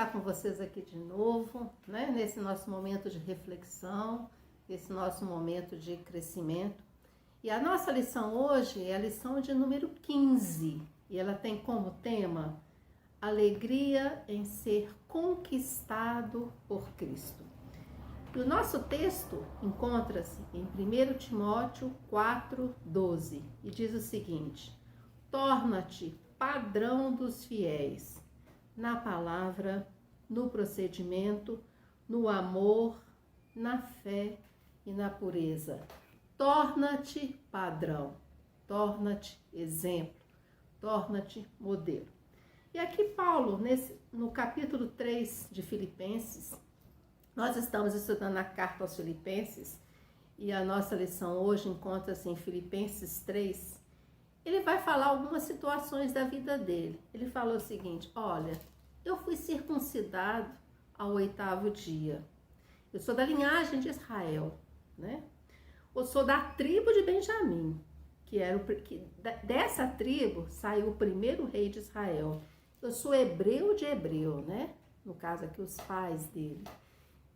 estar com vocês aqui de novo, né? Nesse nosso momento de reflexão, esse nosso momento de crescimento. E a nossa lição hoje é a lição de número 15, e ela tem como tema alegria em ser conquistado por Cristo. E o nosso texto encontra-se em 1 Timóteo 4:12 e diz o seguinte: torna-te padrão dos fiéis, na palavra, no procedimento, no amor, na fé e na pureza. Torna-te padrão, torna-te exemplo, torna-te modelo. E aqui Paulo, no capítulo 3 de Filipenses, nós estamos estudando a carta aos Filipenses e a nossa lição hoje encontra-se em Filipenses 3. Ele vai falar algumas situações da vida dele. Ele falou o seguinte: olha, eu fui circuncidado ao 8º dia. Eu sou da linhagem de Israel, né? Eu sou da tribo de Benjamim, dessa tribo saiu o primeiro rei de Israel. Eu sou hebreu de hebreu, né? No caso aqui, os pais dele.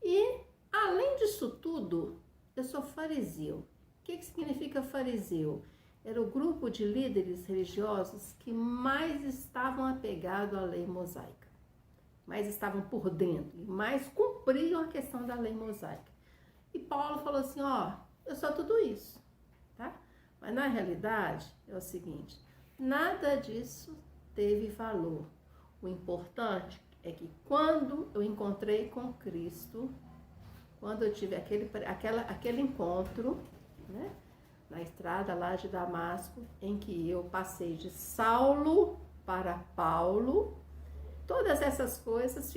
E, além disso tudo, eu sou fariseu. O que significa fariseu? Era o grupo de líderes religiosos que mais estavam apegados à lei mosaica, mais estavam por dentro, e mais cumpriam a questão da lei mosaica. E Paulo falou assim, ó, eu sou tudo isso, tá? Mas na realidade é o seguinte, nada disso teve valor. O importante é que quando eu encontrei com Cristo, quando eu tive aquele encontro, né, na estrada lá de Damasco, em que eu passei de Saulo para Paulo, todas essas coisas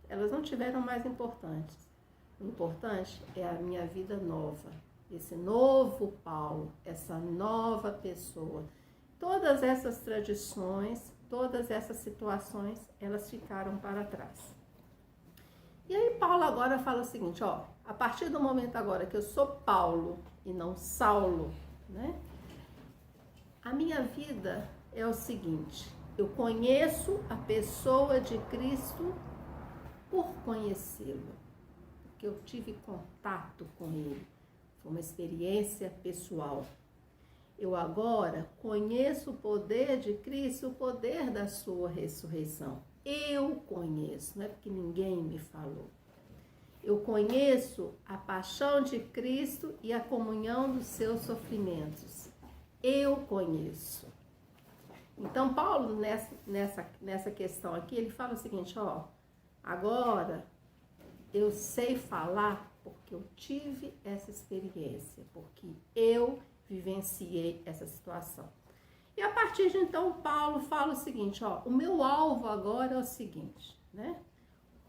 elas não tiveram mais importantes. O importante é a minha vida nova, esse novo Paulo, essa nova pessoa. Todas essas tradições, todas essas situações, elas ficaram para trás. E aí Paulo agora fala o seguinte, ó, a partir do momento agora que eu sou Paulo e não Saulo, né? A minha vida é o seguinte, eu conheço a pessoa de Cristo por conhecê-lo, porque eu tive contato com ele, foi uma experiência pessoal. Eu agora conheço o poder de Cristo, o poder da sua ressurreição. Eu conheço, não é porque ninguém me falou. Eu conheço a paixão de Cristo e a comunhão dos seus sofrimentos. Eu conheço. Então, Paulo, nessa questão aqui, ele fala o seguinte, ó, agora eu sei falar porque eu tive essa experiência, porque eu vivenciei essa situação. E a partir de então, Paulo fala o seguinte, ó, o meu alvo agora é o seguinte, né?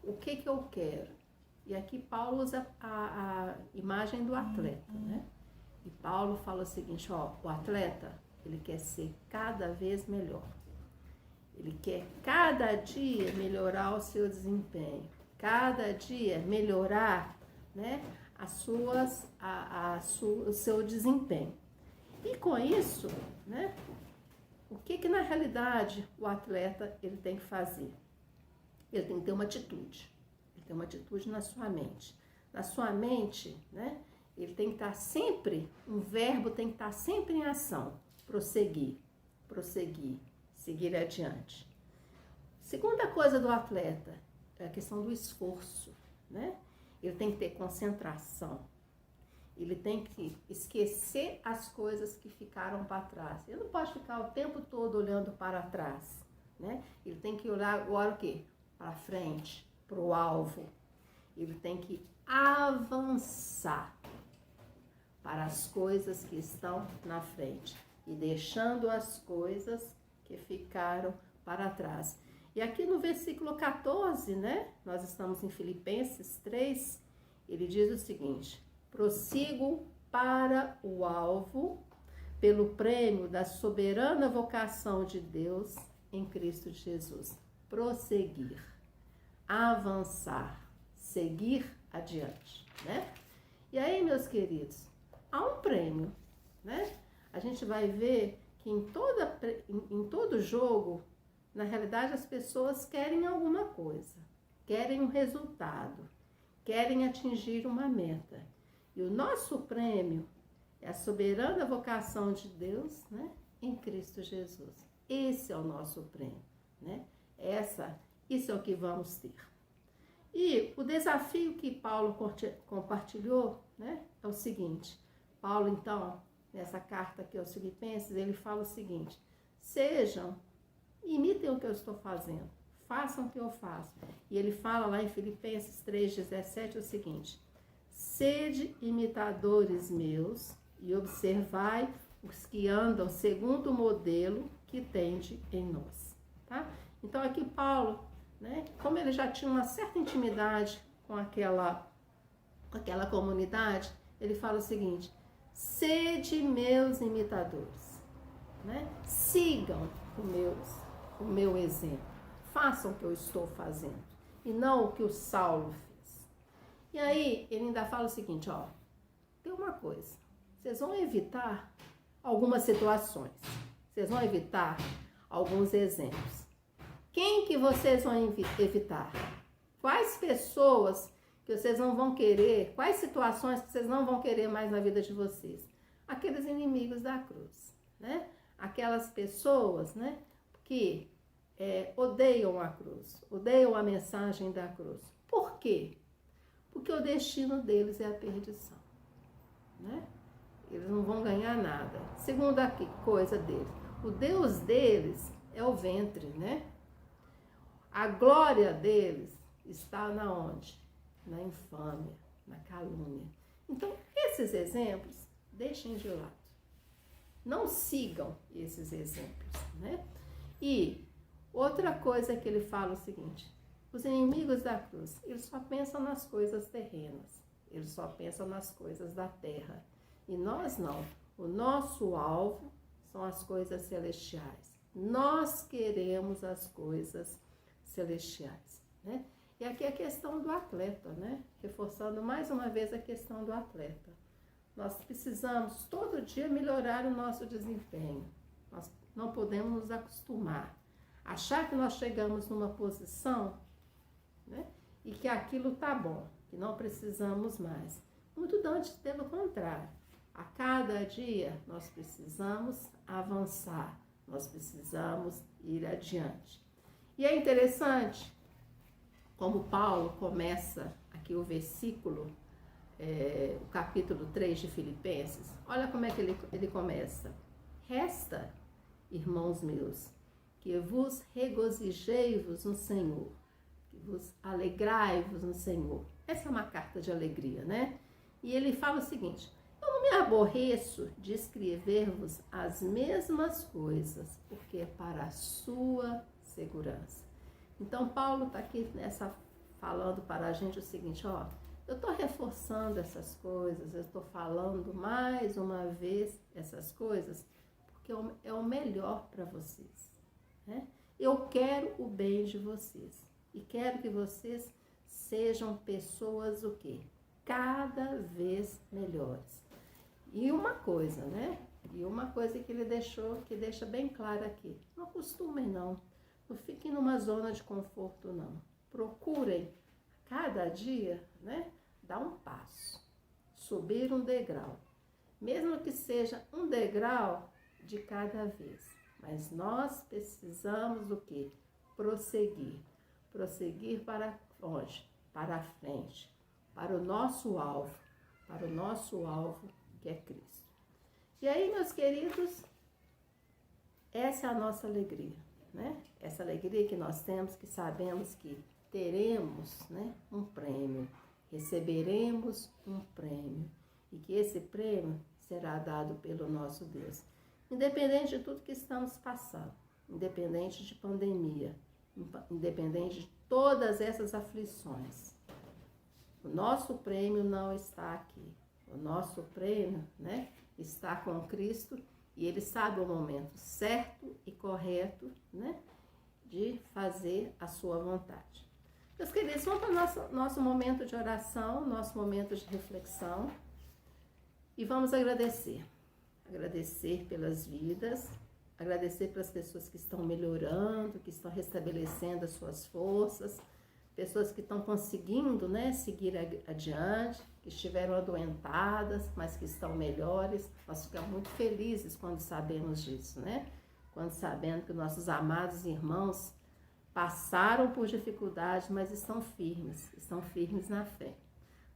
O que eu quero? E aqui Paulo usa a imagem do atleta, né? E Paulo fala o seguinte, ó, o atleta, ele quer ser cada vez melhor. Ele quer cada dia melhorar o seu desempenho, cada dia melhorar, né, o seu desempenho. E com isso, né, o que na realidade o atleta ele tem que fazer? Ele tem que ter uma atitude. Ele tem uma atitude na sua mente. Na sua mente, né, ele tem que estar sempre, um verbo tem que estar sempre em ação. Prosseguir, seguir adiante. Segunda coisa do atleta é a questão do esforço, né? Ele tem que ter concentração. Ele tem que esquecer as coisas que ficaram para trás. Ele não pode ficar o tempo todo olhando para trás, né? Ele tem que olhar agora o quê? Para frente, para o alvo. Ele tem que avançar para as coisas que estão na frente e deixando as coisas que ficaram para trás. E aqui no versículo 14, né? Nós estamos em Filipenses 3, ele diz o seguinte: prossigo para o alvo, pelo prêmio da soberana vocação de Deus em Cristo Jesus. Prosseguir, avançar, seguir adiante, né? E aí, meus queridos, há um prêmio, né? A gente vai ver que em todo jogo Na realidade, as pessoas querem alguma coisa, querem um resultado, querem atingir uma meta. E o nosso prêmio é a soberana vocação de Deus, né, em Cristo Jesus. Esse é o nosso prêmio, né? Isso é o que vamos ter. E o desafio que Paulo compartilhou, né, é o seguinte. Paulo, então, nessa carta aqui aos Filipenses, ele fala o seguinte: imitem o que eu estou fazendo, façam o que eu faço. E ele fala lá em Filipenses 3,17 o seguinte: sede imitadores meus e observai os que andam segundo o modelo que tende em nós. Tá? Então aqui Paulo, né, como ele já tinha uma certa intimidade com aquela comunidade, ele fala o seguinte: sede meus imitadores, né? Sigam o meu exemplo, façam o que eu estou fazendo e não o que o Saulo fez. E aí ele ainda fala o seguinte, ó, tem uma coisa, vocês vão evitar algumas situações, vocês vão evitar alguns exemplos. Quem que vocês vão evitar? Quais pessoas que vocês não vão querer, quais situações que vocês não vão querer mais na vida de vocês? Aqueles inimigos da cruz, né? Aquelas pessoas, né, que odeiam a cruz, odeiam a mensagem da cruz. Por quê? Porque o destino deles é a perdição, né? Eles não vão ganhar nada. Segunda coisa deles, o Deus deles é o ventre, né? A glória deles está na onde? Na infâmia, na calúnia. Então, esses exemplos, deixem de lado. Não sigam esses exemplos, né? E outra coisa que ele fala é o seguinte: os inimigos da cruz, eles só pensam nas coisas terrenas, eles só pensam nas coisas da terra. E nós não. O nosso alvo são as coisas celestiais. Nós queremos as coisas celestiais, né? E aqui a questão do atleta, né? Reforçando mais uma vez a questão do atleta. Nós precisamos todo dia melhorar o nosso desempenho. Nós não podemos nos acostumar. Achar que nós chegamos numa posição, né, e que aquilo tá bom, que não precisamos mais. Muito antes, pelo contrário. A cada dia nós precisamos avançar, nós precisamos ir adiante. E é interessante como Paulo começa aqui o versículo, o capítulo 3 de Filipenses. Olha como é que ele começa. Resta, irmãos meus, que vos regozijei-vos no Senhor, que vos alegrai-vos no Senhor. Essa é uma carta de alegria, né? E ele fala o seguinte: eu não me aborreço de escrever-vos as mesmas coisas, porque é para a sua segurança. Então, Paulo está aqui falando para a gente o seguinte, ó, eu estou reforçando essas coisas, eu estou falando mais uma vez essas coisas, porque é o melhor para vocês, né? Eu quero o bem de vocês e quero que vocês sejam pessoas o quê? Cada vez melhores. E uma coisa, né? E uma coisa que ele deixa bem clara aqui. Não acostumem, não. Não fiquem numa zona de conforto, não. Procurem, cada dia, né? Dar um passo. Subir um degrau. Mesmo que seja um degrau de cada vez. Mas nós precisamos o quê? Prosseguir. Prosseguir para onde? Para a frente. Para o nosso alvo. Para o nosso alvo, que é Cristo. E aí, meus queridos, essa é a nossa alegria, né? Essa alegria que nós temos, que sabemos que teremos, né, um prêmio, receberemos um prêmio, e que esse prêmio será dado pelo nosso Deus. Independente de tudo que estamos passando, independente de pandemia, independente de todas essas aflições, o nosso prêmio não está aqui. O nosso prêmio, né, está com Cristo, e Ele sabe o momento certo e correto, né, de fazer a sua vontade. Meus queridos, vamos para o nosso momento de oração, nosso momento de reflexão, e vamos agradecer. Agradecer pelas vidas, agradecer pelas pessoas que estão melhorando, que estão restabelecendo as suas forças, pessoas que estão conseguindo, né, seguir adiante, que estiveram adoentadas, mas que estão melhores. Nós ficamos muito felizes quando sabemos disso, né? Quando sabemos que nossos amados irmãos passaram por dificuldades, mas estão firmes na fé.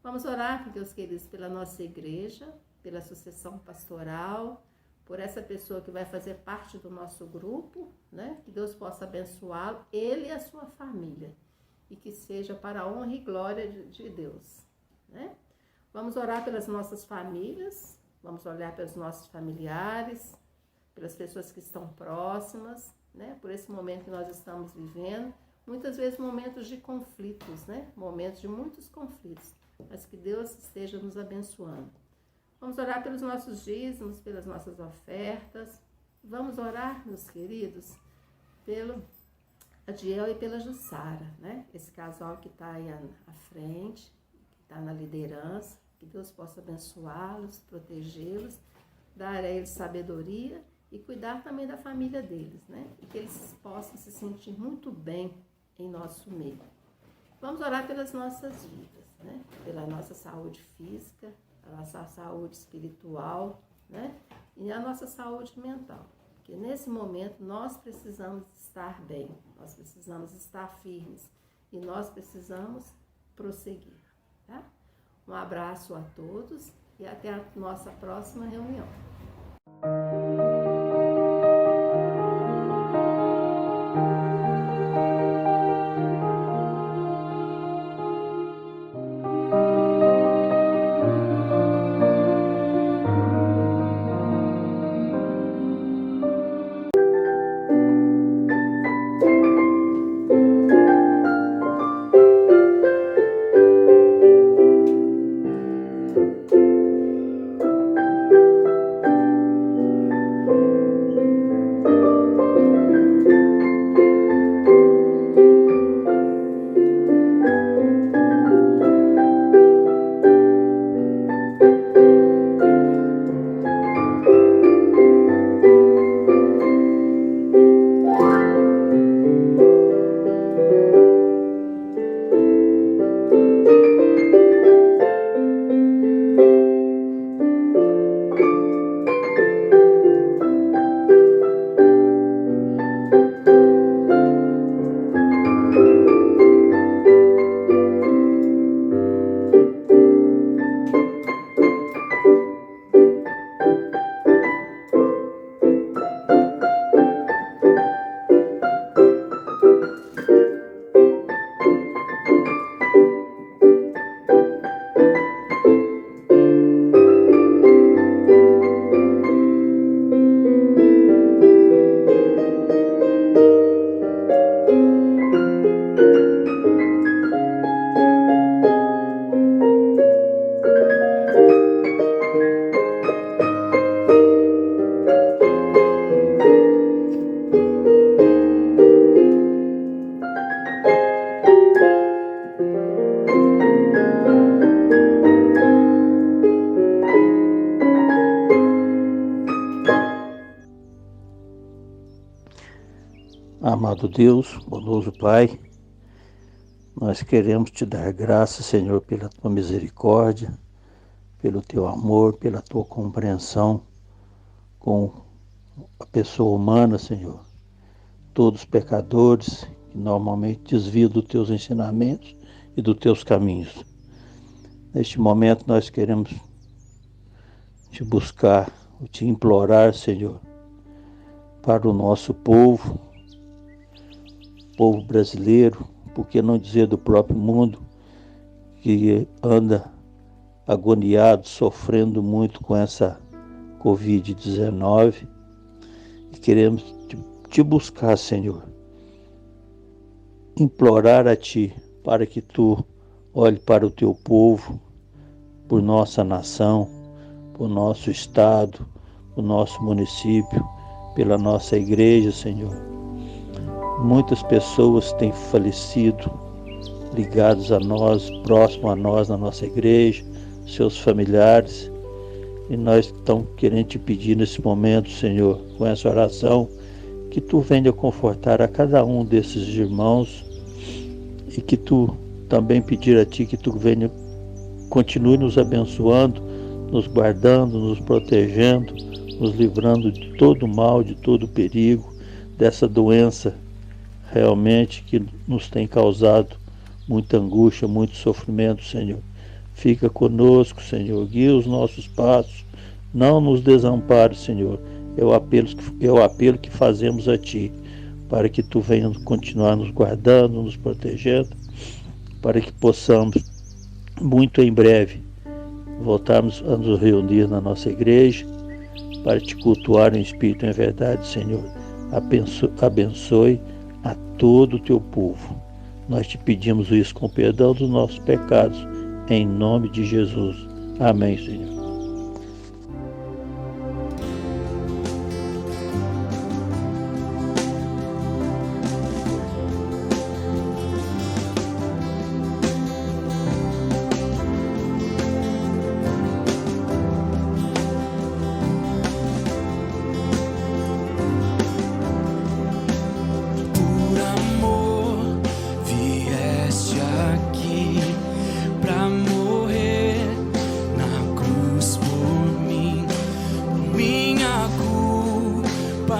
Vamos orar, Deus querido, pela nossa igreja, pela sucessão pastoral, por essa pessoa que vai fazer parte do nosso grupo, né? Que Deus possa abençoá-lo, ele e a sua família, e que seja para a honra e glória de Deus, né? Vamos orar pelas nossas famílias, vamos olhar pelos nossos familiares, pelas pessoas que estão próximas, né? Por esse momento que nós estamos vivendo, muitas vezes momentos de conflitos, né? Momentos de muitos conflitos, mas que Deus esteja nos abençoando. Vamos orar pelos nossos dízimos, pelas nossas ofertas. Vamos orar, meus queridos, pelo Adiel e pela Jussara, né? Esse casal que está aí à frente, que está na liderança, que Deus possa abençoá-los, protegê-los, dar a eles sabedoria e cuidar também da família deles, né? E que eles possam se sentir muito bem em nosso meio. Vamos orar pelas nossas vidas, né? Pela nossa saúde física, a nossa saúde espiritual, né? E a nossa saúde mental. Porque nesse momento nós precisamos estar bem, nós precisamos estar firmes e nós precisamos prosseguir, tá? Um abraço a todos e até a nossa próxima reunião. Amado Deus, bondoso Pai, nós queremos te dar graças, Senhor, pela tua misericórdia, pelo teu amor, pela tua compreensão com a pessoa humana, Senhor. Todos pecadores que normalmente desviam dos teus ensinamentos e dos teus caminhos. Neste momento nós queremos te buscar, te implorar, Senhor, para o nosso povo brasileiro, por que não dizer do próprio mundo, que anda agoniado, sofrendo muito com essa Covid-19, e queremos te buscar, Senhor, implorar a Ti, para que Tu olhe para o Teu povo, por nossa nação, por nosso estado, por nosso município, pela nossa igreja, Senhor. Muitas pessoas têm falecido, ligados a nós, próximo a nós, na nossa igreja, seus familiares. E nós estamos querendo te pedir nesse momento, Senhor, com essa oração, que tu venha confortar a cada um desses irmãos e que tu também pedir a ti que tu venha, continue nos abençoando, nos guardando, nos protegendo, nos livrando de todo mal, de todo perigo, dessa doença realmente que nos tem causado muita angústia, muito sofrimento, Senhor. Fica conosco, Senhor, guia os nossos passos, não nos desampare, Senhor. É o apelo que fazemos a Ti, para que Tu venhas continuar nos guardando, nos protegendo, para que possamos, muito em breve, voltarmos a nos reunir na nossa igreja, para Te cultuar em espírito e em verdade, Senhor. Abençoe a todo o Teu povo. Nós Te pedimos isso com perdão dos nossos pecados, em nome de Jesus. Amém, Senhor.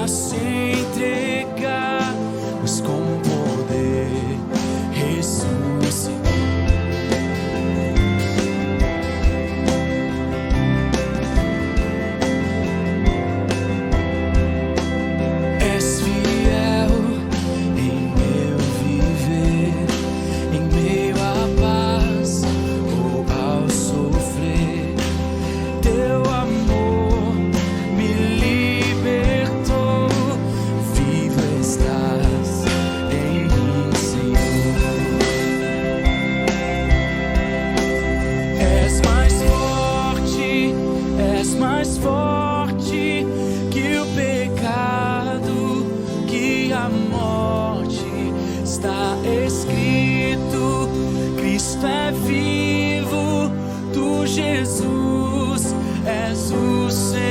Se entregar, mas com poder ressuscitou. És fiel em meu viver, em meio à paz ou ao sofrer. Teu amor me libertou. Vivo estás em mim, Senhor. És mais forte que o pecado, que a morte. Está escrito: Cristo é vivo, Tu, Jesus, és o Senhor.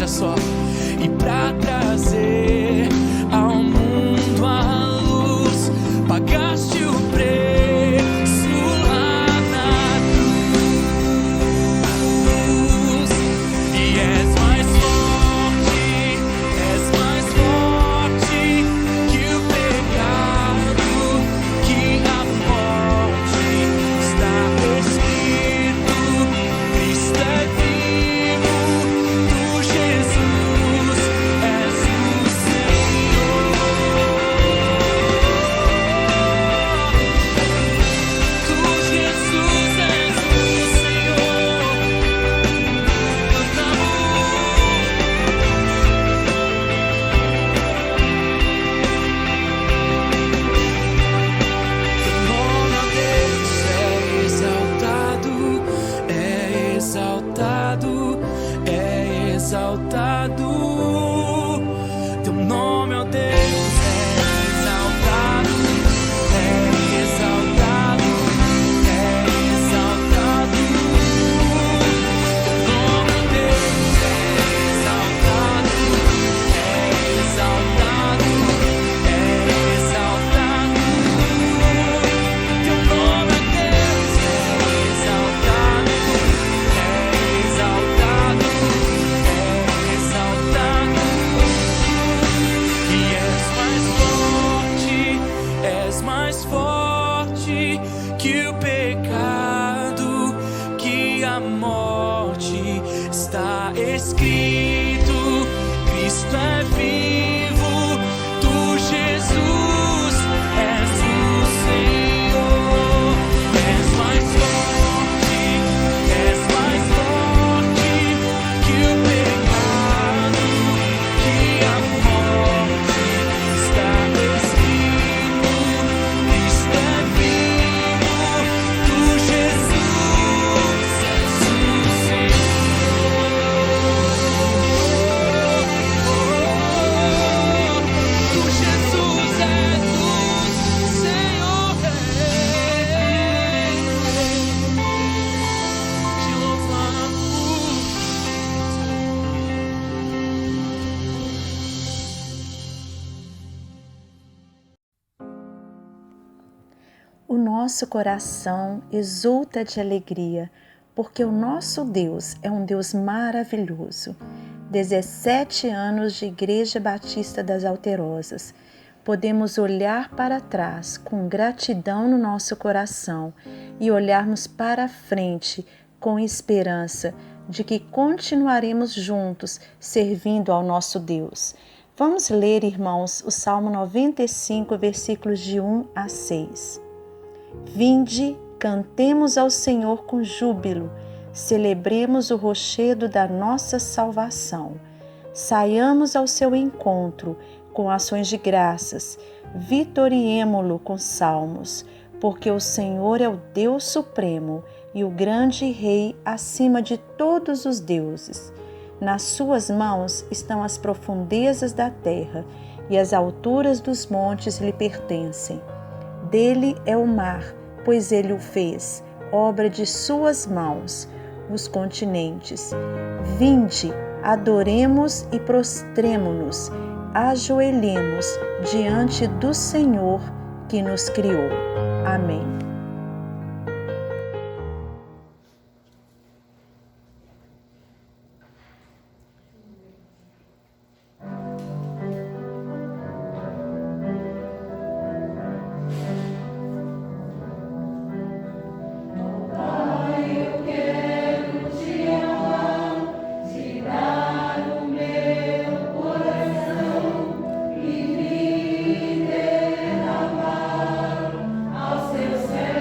Só e pra trazer ao mundo a luz, pagaste o preço lá na cruz. E és mais forte que o pecado, que a morte. Está escrito: Cristo é vivo, Tu, Jesus, és o Senhor. Tu, Jesus, és o Senhor. Cantamos. Teu nome, ó Deus, é exaltado, é exaltado, é exaltado. Teu nome, ó Deus, é exaltado, é exaltado, é exaltado. Teu nome, ó Deus, é exaltado, é exaltado, é exaltado. Teu nome, ó Deus, é exaltado, é exaltado, é exaltado. E és mais forte que o pecado, que a morte. Está escrito: Cristo é vivo, Tu, Jesus, és o Senhor. És mais forte que o pecado, que a morte. Está escrito: Cristo é vivo, Tu, Jesus. O nosso coração exulta de alegria, porque o nosso Deus é um Deus maravilhoso. 17 anos de Igreja Batista das Alterosas. Podemos olhar para trás com gratidão no nosso coração e olharmos para frente com esperança de que continuaremos juntos servindo ao nosso Deus. Vamos ler, irmãos, o Salmo 95, versículos de 1 a 6. Vinde, cantemos ao Senhor com júbilo, celebremos o rochedo da nossa salvação. Saiamos ao seu encontro com ações de graças, vitoriemo-lo com salmos, porque o Senhor é o Deus supremo e o grande Rei acima de todos os deuses. Nas suas mãos estão as profundezas da terra e as alturas dos montes lhe pertencem. Dele é o mar, pois ele o fez, obra de suas mãos, os continentes. Vinde, adoremos e prostremo-nos, ajoelhemos diante do Senhor que nos criou. Amém. Aos teus pés.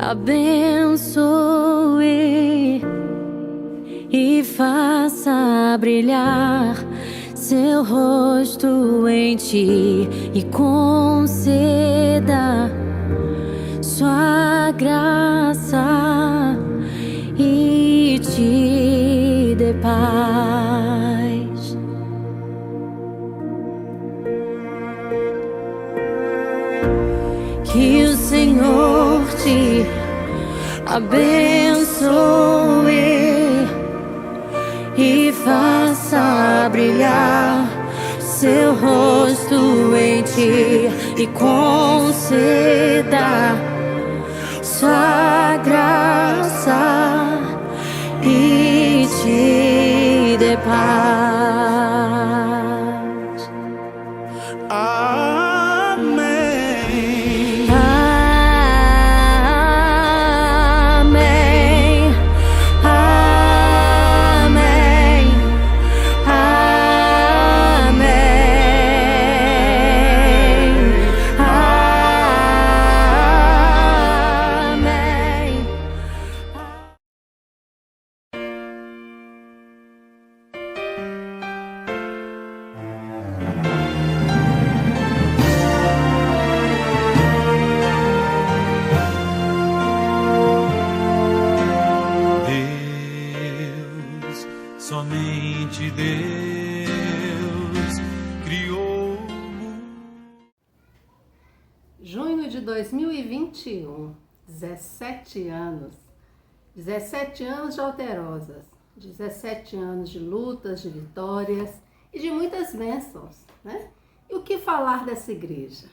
abençoe e faça brilhar seu rosto em ti e conceda sua graça e te dê paz. Que o Senhor te abençoe e faça brilhar seu rosto em ti e conceda sua graça e te dê paz. Amém. Amém. Amém. Amém. Deus, somente Deus criou o mundo. Junho de 2021, 17 anos. 17 anos de Alterosas, 17 anos de lutas, de vitórias e de muitas bênçãos, né? E o que falar dessa igreja?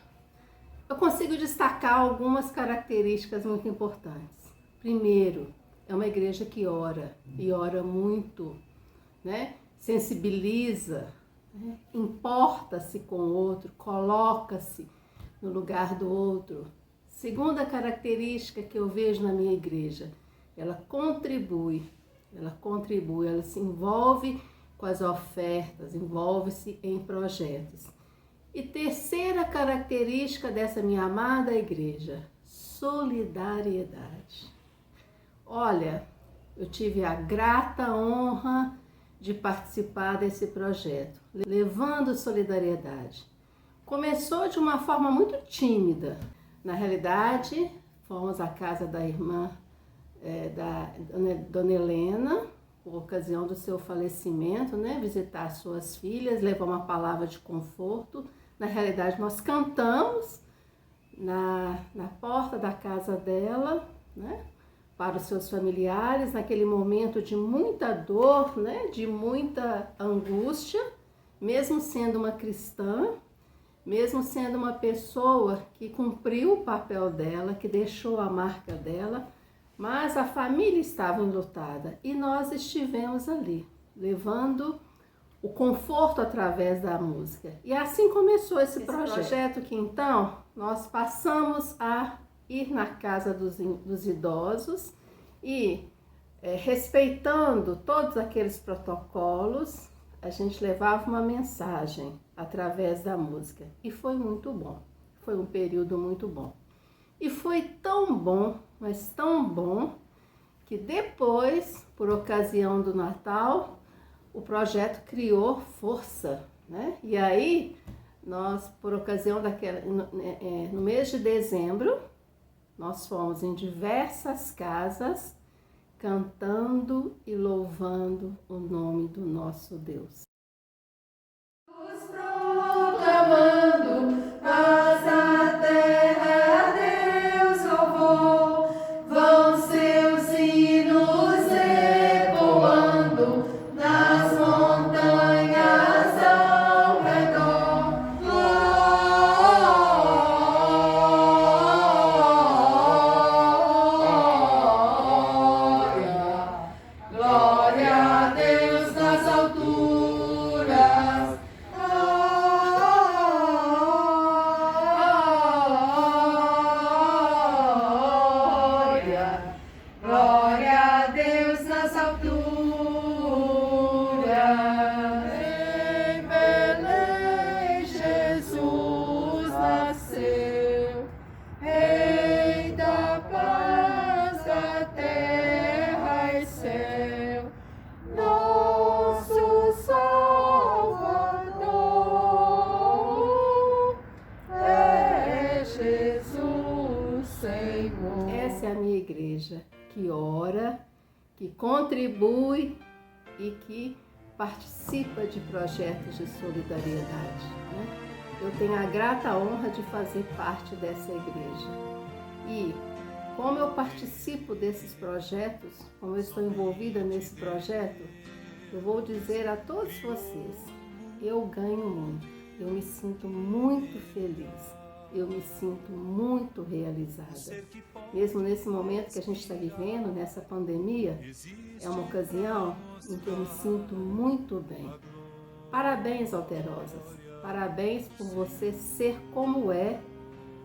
Eu consigo destacar algumas características muito importantes. Primeiro, é uma igreja que ora, e ora muito, né? Sensibiliza, né? Importa-se com o outro, coloca-se no lugar do outro. Segunda característica que eu vejo na minha igreja, ela contribui, ela se envolve com as ofertas, envolve-se em projetos. E terceira característica dessa minha amada igreja, solidariedade. Olha, eu tive a grata honra de participar desse projeto, levando solidariedade. Começou de uma forma muito tímida. Na realidade, fomos à casa da irmã da Dona Helena, por ocasião do seu falecimento, né? Visitar suas filhas, levar uma palavra de conforto. Na realidade, nós cantamos na porta da casa dela, né? Para os seus familiares, naquele momento de muita dor, né? De muita angústia, mesmo sendo uma cristã, mesmo sendo uma pessoa que cumpriu o papel dela, que deixou a marca dela, mas a família estava enlutada e nós estivemos ali, levando o conforto através da música. E assim começou esse projeto que então nós passamos a ir na casa dos idosos e respeitando todos aqueles protocolos, a gente levava uma mensagem através da música. E foi muito bom. Foi um período muito bom. E foi tão bom, mas tão bom, que depois, por ocasião do Natal, o projeto criou força, né? E aí, nós, por ocasião no mês de dezembro, nós fomos em diversas casas cantando e louvando o nome do nosso Deus. Proclamando paz à terra, Deus louvor, vão seus hinos ecoando nas montanhas ao redor. Glória, glória a Deus nas alturas. contribui e que participa de projetos de solidariedade, né? Eu tenho a grata honra de fazer parte dessa igreja. E como eu participo desses projetos, como eu estou envolvida nesse projeto, eu vou dizer a todos vocês, eu ganho muito, eu me sinto muito feliz, eu me sinto muito realizada. Mesmo nesse momento que a gente está vivendo, nessa pandemia, é uma ocasião em que eu me sinto muito bem. Parabéns, Alterosas, parabéns por você ser como é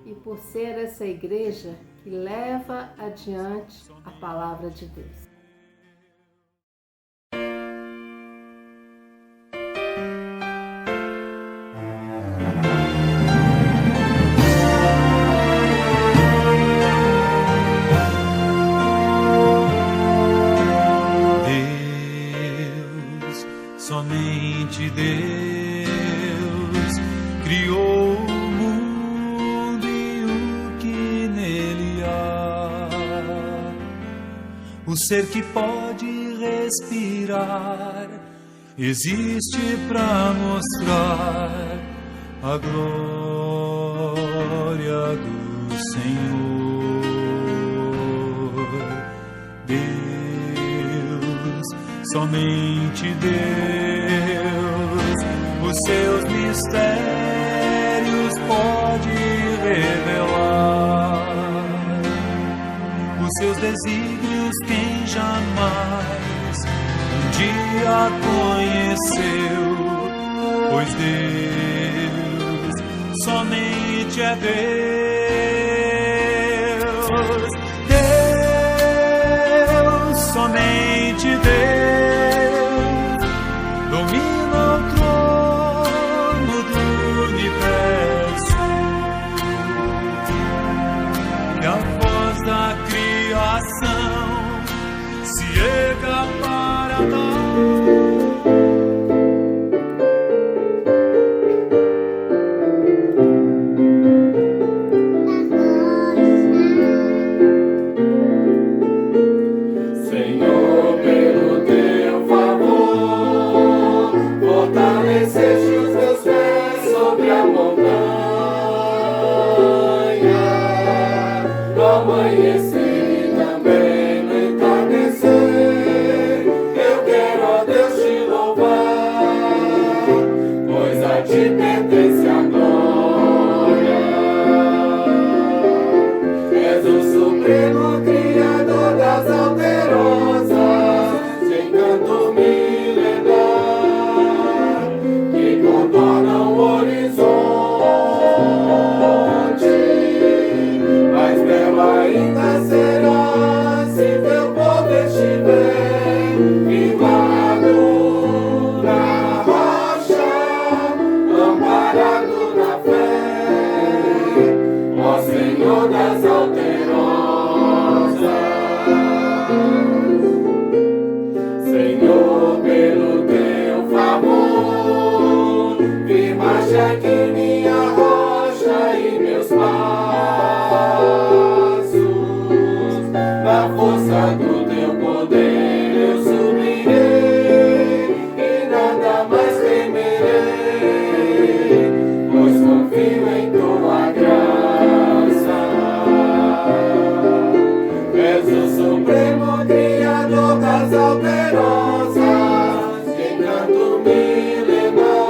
e por ser essa igreja que leva adiante a palavra de Deus. Somente Deus criou o mundo e o que nele há. O ser que pode respirar existe para mostrar a glória do Senhor. Deus, somente Deus, os seus mistérios pode revelar. Os seus desígnios quem jamais um dia conheceu, pois Deus somente é Deus. Deus, somente Deus, domina o trono do universo, que a voz da criação se erga para dar. Amanhecer e também no entardecer, eu quero, ó Deus, te louvar, pois a ti pertence a glória. És o supremo criador das alterosas, sem canto milenar, que contornam o horizonte. Ainda será se teu poder estiver firmado na rocha, amparado na fé, ó Senhor das alterosas. Senhor, pelo teu favor, firmaste aqui minha rocha e meus passos. Na força do teu poder eu subirei e nada mais temerei, pois confio em tua graça. És o supremo criador das alterosas, de encanto milenar,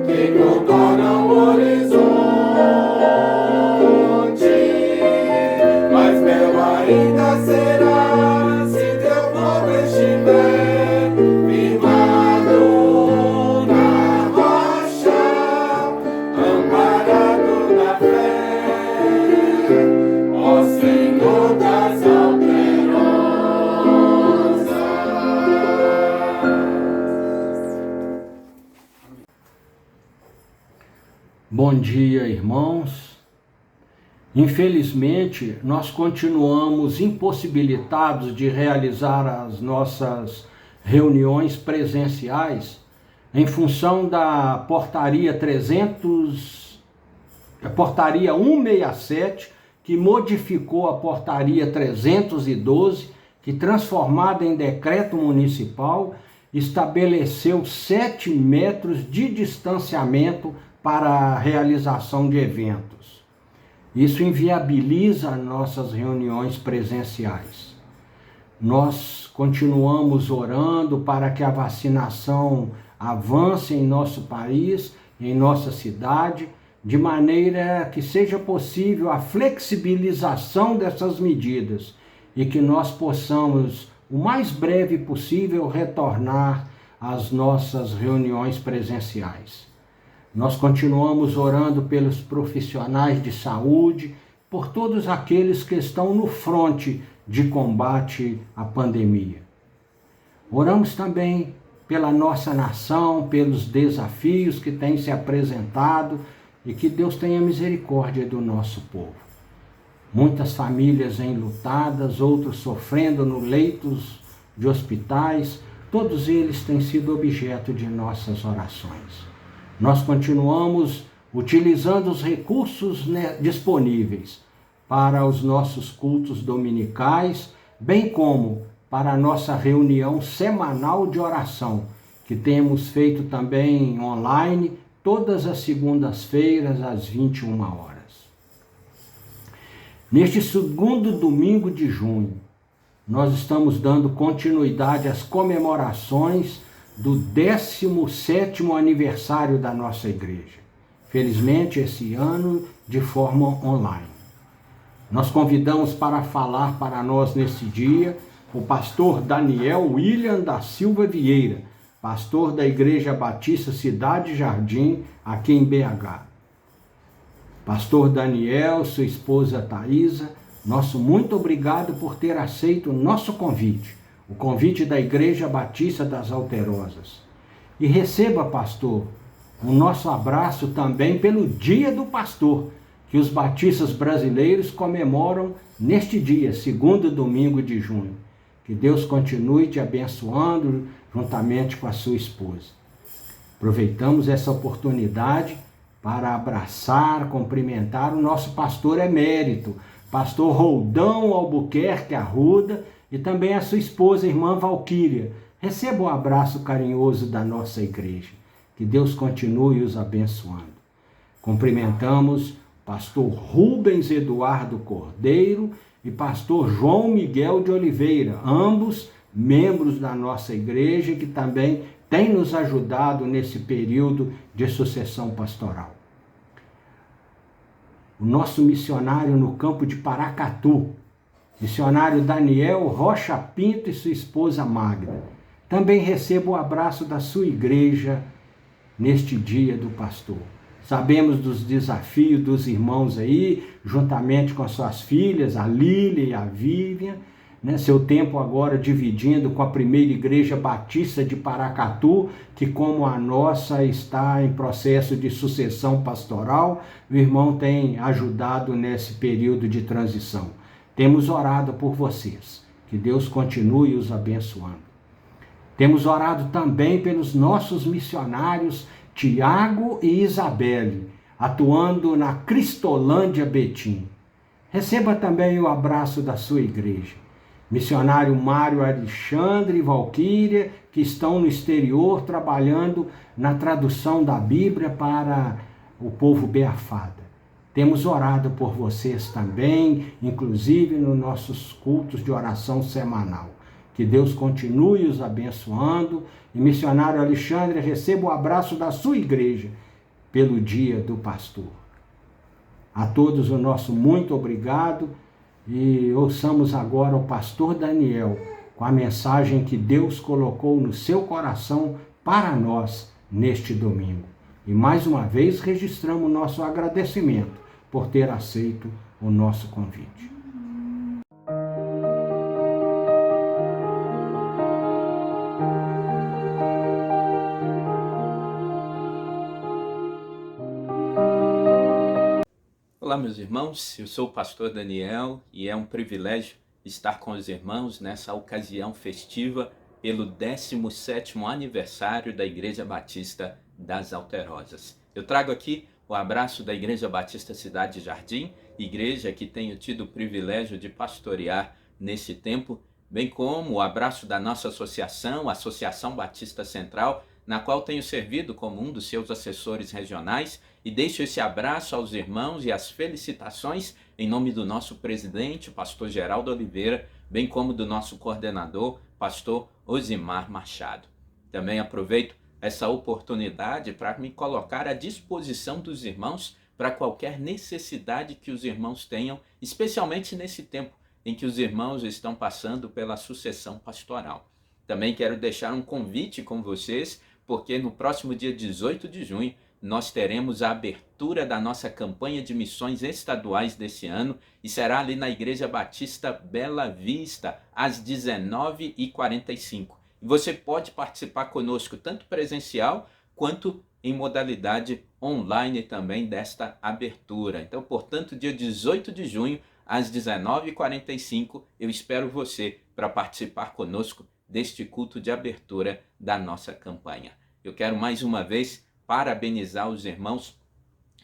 que contornam o horizonte. Ainda será se teu poder estiver firmado na rocha, amparado na fé, ó Senhor das alterosas. Bom dia, irmãos. Infelizmente, nós continuamos impossibilitados de realizar as nossas reuniões presenciais em função da portaria 167, que modificou a portaria 312, que, transformada em decreto municipal, estabeleceu 7 metros de distanciamento para a realização de eventos. Isso inviabiliza nossas reuniões presenciais. Nós continuamos orando para que a vacinação avance em nosso país, em nossa cidade, de maneira que seja possível a flexibilização dessas medidas e que nós possamos, o mais breve possível, retornar às nossas reuniões presenciais. Nós continuamos orando pelos profissionais de saúde, por todos aqueles que estão no fronte de combate à pandemia. Oramos também pela nossa nação, pelos desafios que têm se apresentado e que Deus tenha misericórdia do nosso povo. Muitas famílias enlutadas, outros sofrendo no leitos de hospitais, todos eles têm sido objeto de nossas orações. Nós continuamos utilizando os recursos disponíveis para os nossos cultos dominicais, bem como para a nossa reunião semanal de oração, que temos feito também online, todas as segundas-feiras, às 21 horas. Neste segundo domingo de junho, nós estamos dando continuidade às comemorações do 17º aniversário da nossa igreja. Felizmente, esse ano, de forma online. Nós convidamos para falar para nós nesse dia o pastor Daniel William da Silva Vieira, pastor da Igreja Batista Cidade Jardim, aqui em BH. Pastor Daniel, sua esposa Thaisa, nosso muito obrigado por ter aceito o nosso convite, o convite da Igreja Batista das Alterosas. E receba, pastor, o nosso abraço também pelo Dia do Pastor, que os batistas brasileiros comemoram neste dia, segundo domingo de junho. Que Deus continue te abençoando juntamente com a sua esposa. Aproveitamos essa oportunidade para abraçar, cumprimentar o nosso pastor emérito, pastor Roldão Albuquerque Arruda, e também a sua esposa, irmã Valquíria. Receba o abraço carinhoso da nossa igreja. Que Deus continue os abençoando. Cumprimentamos pastor Rubens Eduardo Cordeiro e pastor João Miguel de Oliveira, ambos membros da nossa igreja que também têm nos ajudado nesse período de sucessão pastoral. O nosso missionário no campo de Paracatu, missionário Daniel Rocha Pinto e sua esposa Magda, também receba o abraço da sua igreja neste dia do pastor. Sabemos dos desafios dos irmãos aí, juntamente com as suas filhas, a Lília e a Vivian, né? Seu tempo agora dividindo com a primeira igreja batista de Paracatu, que como a nossa está em processo de sucessão pastoral, o irmão tem ajudado nesse período de transição. Temos orado por vocês, que Deus continue os abençoando. Temos orado também pelos nossos missionários Tiago e Isabelle, atuando na Cristolândia Betim. Receba também o abraço da sua igreja. Missionário Mário Alexandre e Valquíria, que estão no exterior trabalhando na tradução da Bíblia para o povo beafada. Temos orado por vocês também, inclusive nos nossos cultos de oração semanal. Que Deus continue os abençoando. E missionário Alexandre, receba o abraço da sua igreja pelo Dia do Pastor. A todos o nosso muito obrigado e ouçamos agora o pastor Daniel com a mensagem que Deus colocou no seu coração para nós neste domingo. E mais uma vez registramos nosso agradecimento por ter aceito o nosso convite. Olá, meus irmãos, eu sou o pastor Daniel e é um privilégio estar com os irmãos nessa ocasião festiva pelo 17º aniversário da Igreja Batista das Alterosas. Eu trago aqui o abraço da Igreja Batista Cidade Jardim, igreja que tenho tido o privilégio de pastorear nesse tempo bem como o abraço da nossa associação, a Associação Batista Central, na qual tenho servido como um dos seus assessores regionais, e deixo esse abraço aos irmãos e as felicitações em nome do nosso presidente, pastor Geraldo Oliveira, bem como do nosso coordenador, pastor Osimar Machado. Também aproveito essa oportunidade para me colocar à disposição dos irmãos para qualquer necessidade que os irmãos tenham, especialmente nesse tempo em que os irmãos estão passando pela sucessão pastoral. Também quero deixar um convite com vocês, porque no próximo dia 18 de junho nós teremos a abertura da nossa campanha de missões estaduais desse ano e será ali na Igreja Batista Bela Vista, às 19h45. E você pode participar conosco tanto presencial quanto em modalidade online também desta abertura. Então, portanto, dia 18 de junho, às 19h45, eu espero você para participar conosco deste culto de abertura da nossa campanha. Eu quero mais uma vez parabenizar os irmãos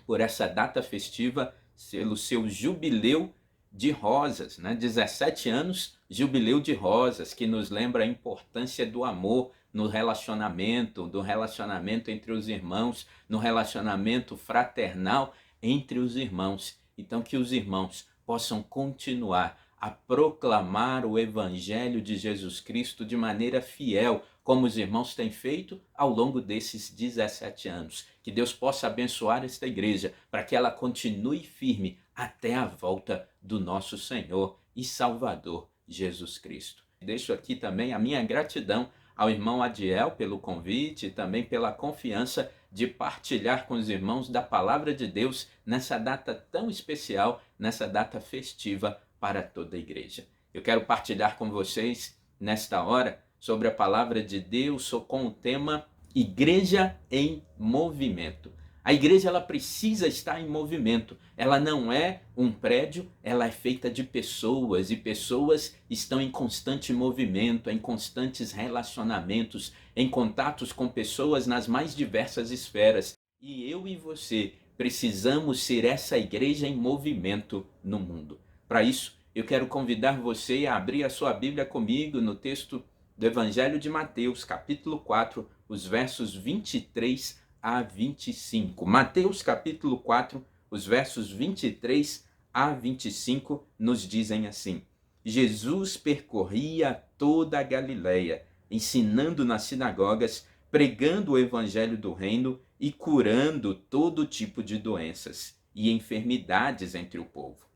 por essa data festiva, pelo seu jubileu de rosas, 17 anos, jubileu de rosas, que nos lembra a importância do amor no relacionamento, do relacionamento entre os irmãos, no relacionamento fraternal entre os irmãos. Então, que os irmãos possam continuar a proclamar o Evangelho de Jesus Cristo de maneira fiel, como os irmãos têm feito ao longo desses 17 anos. Que Deus possa abençoar esta igreja para que ela continue firme até a volta do nosso Senhor e Salvador Jesus Cristo. Deixo aqui também a minha gratidão ao irmão Adiel pelo convite e também pela confiança de partilhar com os irmãos da palavra de Deus nessa data tão especial, nessa data festiva para toda a igreja. Eu quero partilhar com vocês nesta hora sobre a palavra de Deus com o tema Igreja em Movimento. A igreja ela precisa estar em movimento. Ela não é um prédio, ela é feita de pessoas, e pessoas estão em constante movimento, em constantes relacionamentos, em contatos com pessoas nas mais diversas esferas. E eu e você precisamos ser essa igreja em movimento no mundo. Para isso, eu quero convidar você a abrir a sua Bíblia comigo no texto do Evangelho de Mateus, capítulo 4, os versos 23 a 25. Mateus, capítulo 4, os versos 23 a 25 nos dizem assim: Jesus percorria toda a Galileia, ensinando nas sinagogas, pregando o Evangelho do reino e curando todo tipo de doenças e enfermidades entre o povo.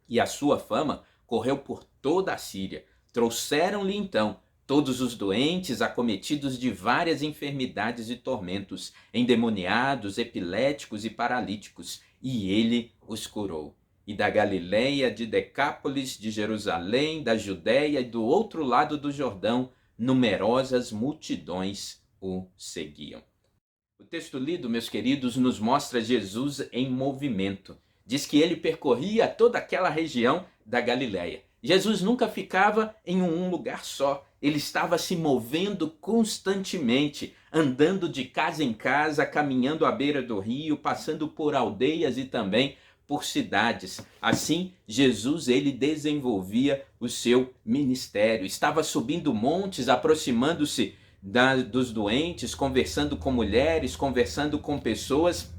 E a sua fama correu por toda a Síria. Trouxeram-lhe então todos os doentes acometidos de várias enfermidades e tormentos, endemoniados, epiléticos e paralíticos, e ele os curou. E da Galileia, de Decápolis, de Jerusalém, da Judéia e do outro lado do Jordão, numerosas multidões o seguiam. O texto lido, meus queridos, nos mostra Jesus em movimento. Diz que ele percorria toda aquela região da Galileia. Jesus nunca ficava em um lugar só. Ele estava se movendo constantemente, andando de casa em casa, caminhando à beira do rio, passando por aldeias e também por cidades. Assim, Jesus ele desenvolvia o seu ministério. Estava subindo montes, aproximando-se dos doentes, conversando com mulheres, conversando com pessoas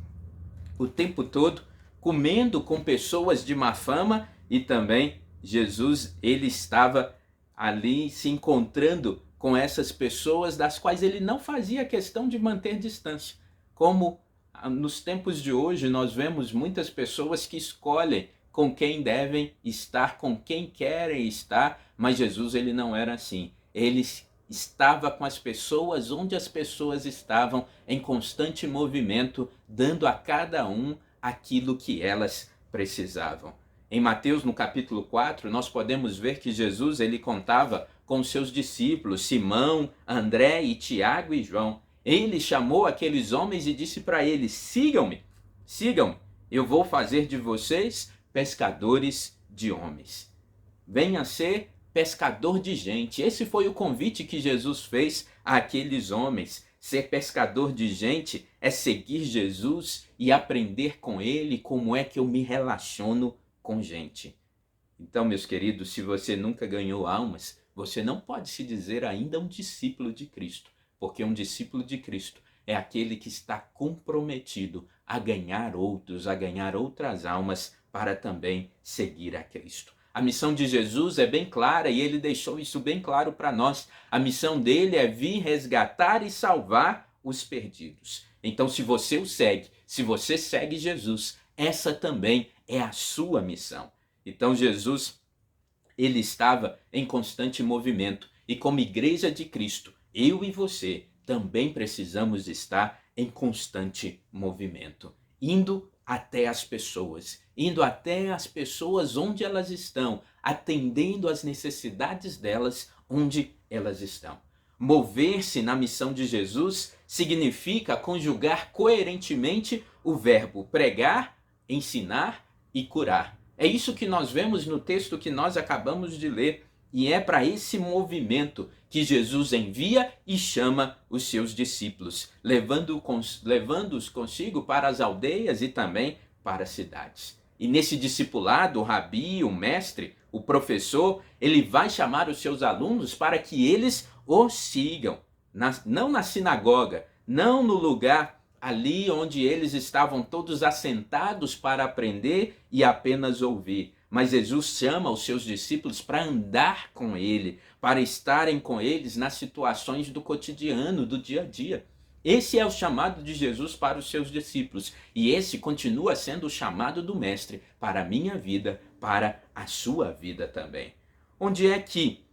o tempo todo, comendo com pessoas de má fama, e também Jesus ele estava ali se encontrando com essas pessoas das quais ele não fazia questão de manter distância. Como nos tempos de hoje nós vemos muitas pessoas que escolhem com quem devem estar, com quem querem estar, mas Jesus ele não era assim. Ele estava com as pessoas onde as pessoas estavam, em constante movimento, dando a cada um aquilo que elas precisavam. Em Mateus, no capítulo 4, nós podemos ver que Jesus ele contava com seus discípulos, Simão, André e Tiago e João. Ele chamou aqueles homens e disse para eles: sigam-me, eu vou fazer de vocês pescadores de homens. Venha ser pescador de gente. Esse foi o convite que Jesus fez àqueles homens. Ser pescador de gente é seguir Jesus e aprender com ele como é que eu me relaciono com gente. Então, meus queridos, se você nunca ganhou almas, você não pode se dizer ainda um discípulo de Cristo, porque um discípulo de Cristo é aquele que está comprometido a ganhar outros, a ganhar outras almas para também seguir a Cristo. A missão de Jesus é bem clara e ele deixou isso bem claro para nós. A missão dele é vir resgatar e salvar os perdidos. Então, se você o segue, se você segue Jesus, essa também é a sua missão. Então, Jesus, ele estava em constante movimento. E como igreja de Cristo, eu e você também precisamos estar em constante movimento, indo até as pessoas, onde elas estão, atendendo às necessidades delas onde elas estão. Mover-se na missão de Jesus significa conjugar coerentemente o verbo pregar, ensinar e curar. É isso que nós vemos no texto que nós acabamos de ler. E é para esse movimento que Jesus envia e chama os seus discípulos, levando-os consigo para as aldeias e também para as cidades. E nesse discipulado, o rabi, o mestre, o professor, ele vai chamar os seus alunos para que eles o sigam. Não na sinagoga, não no lugar ali onde eles estavam todos assentados para aprender e apenas ouvir. Mas Jesus chama os seus discípulos para andar com ele, para estarem com eles nas situações do cotidiano, do dia a dia. Esse é o chamado de Jesus para os seus discípulos. E esse continua sendo o chamado do Mestre para a minha vida, para a sua vida também. Onde é que,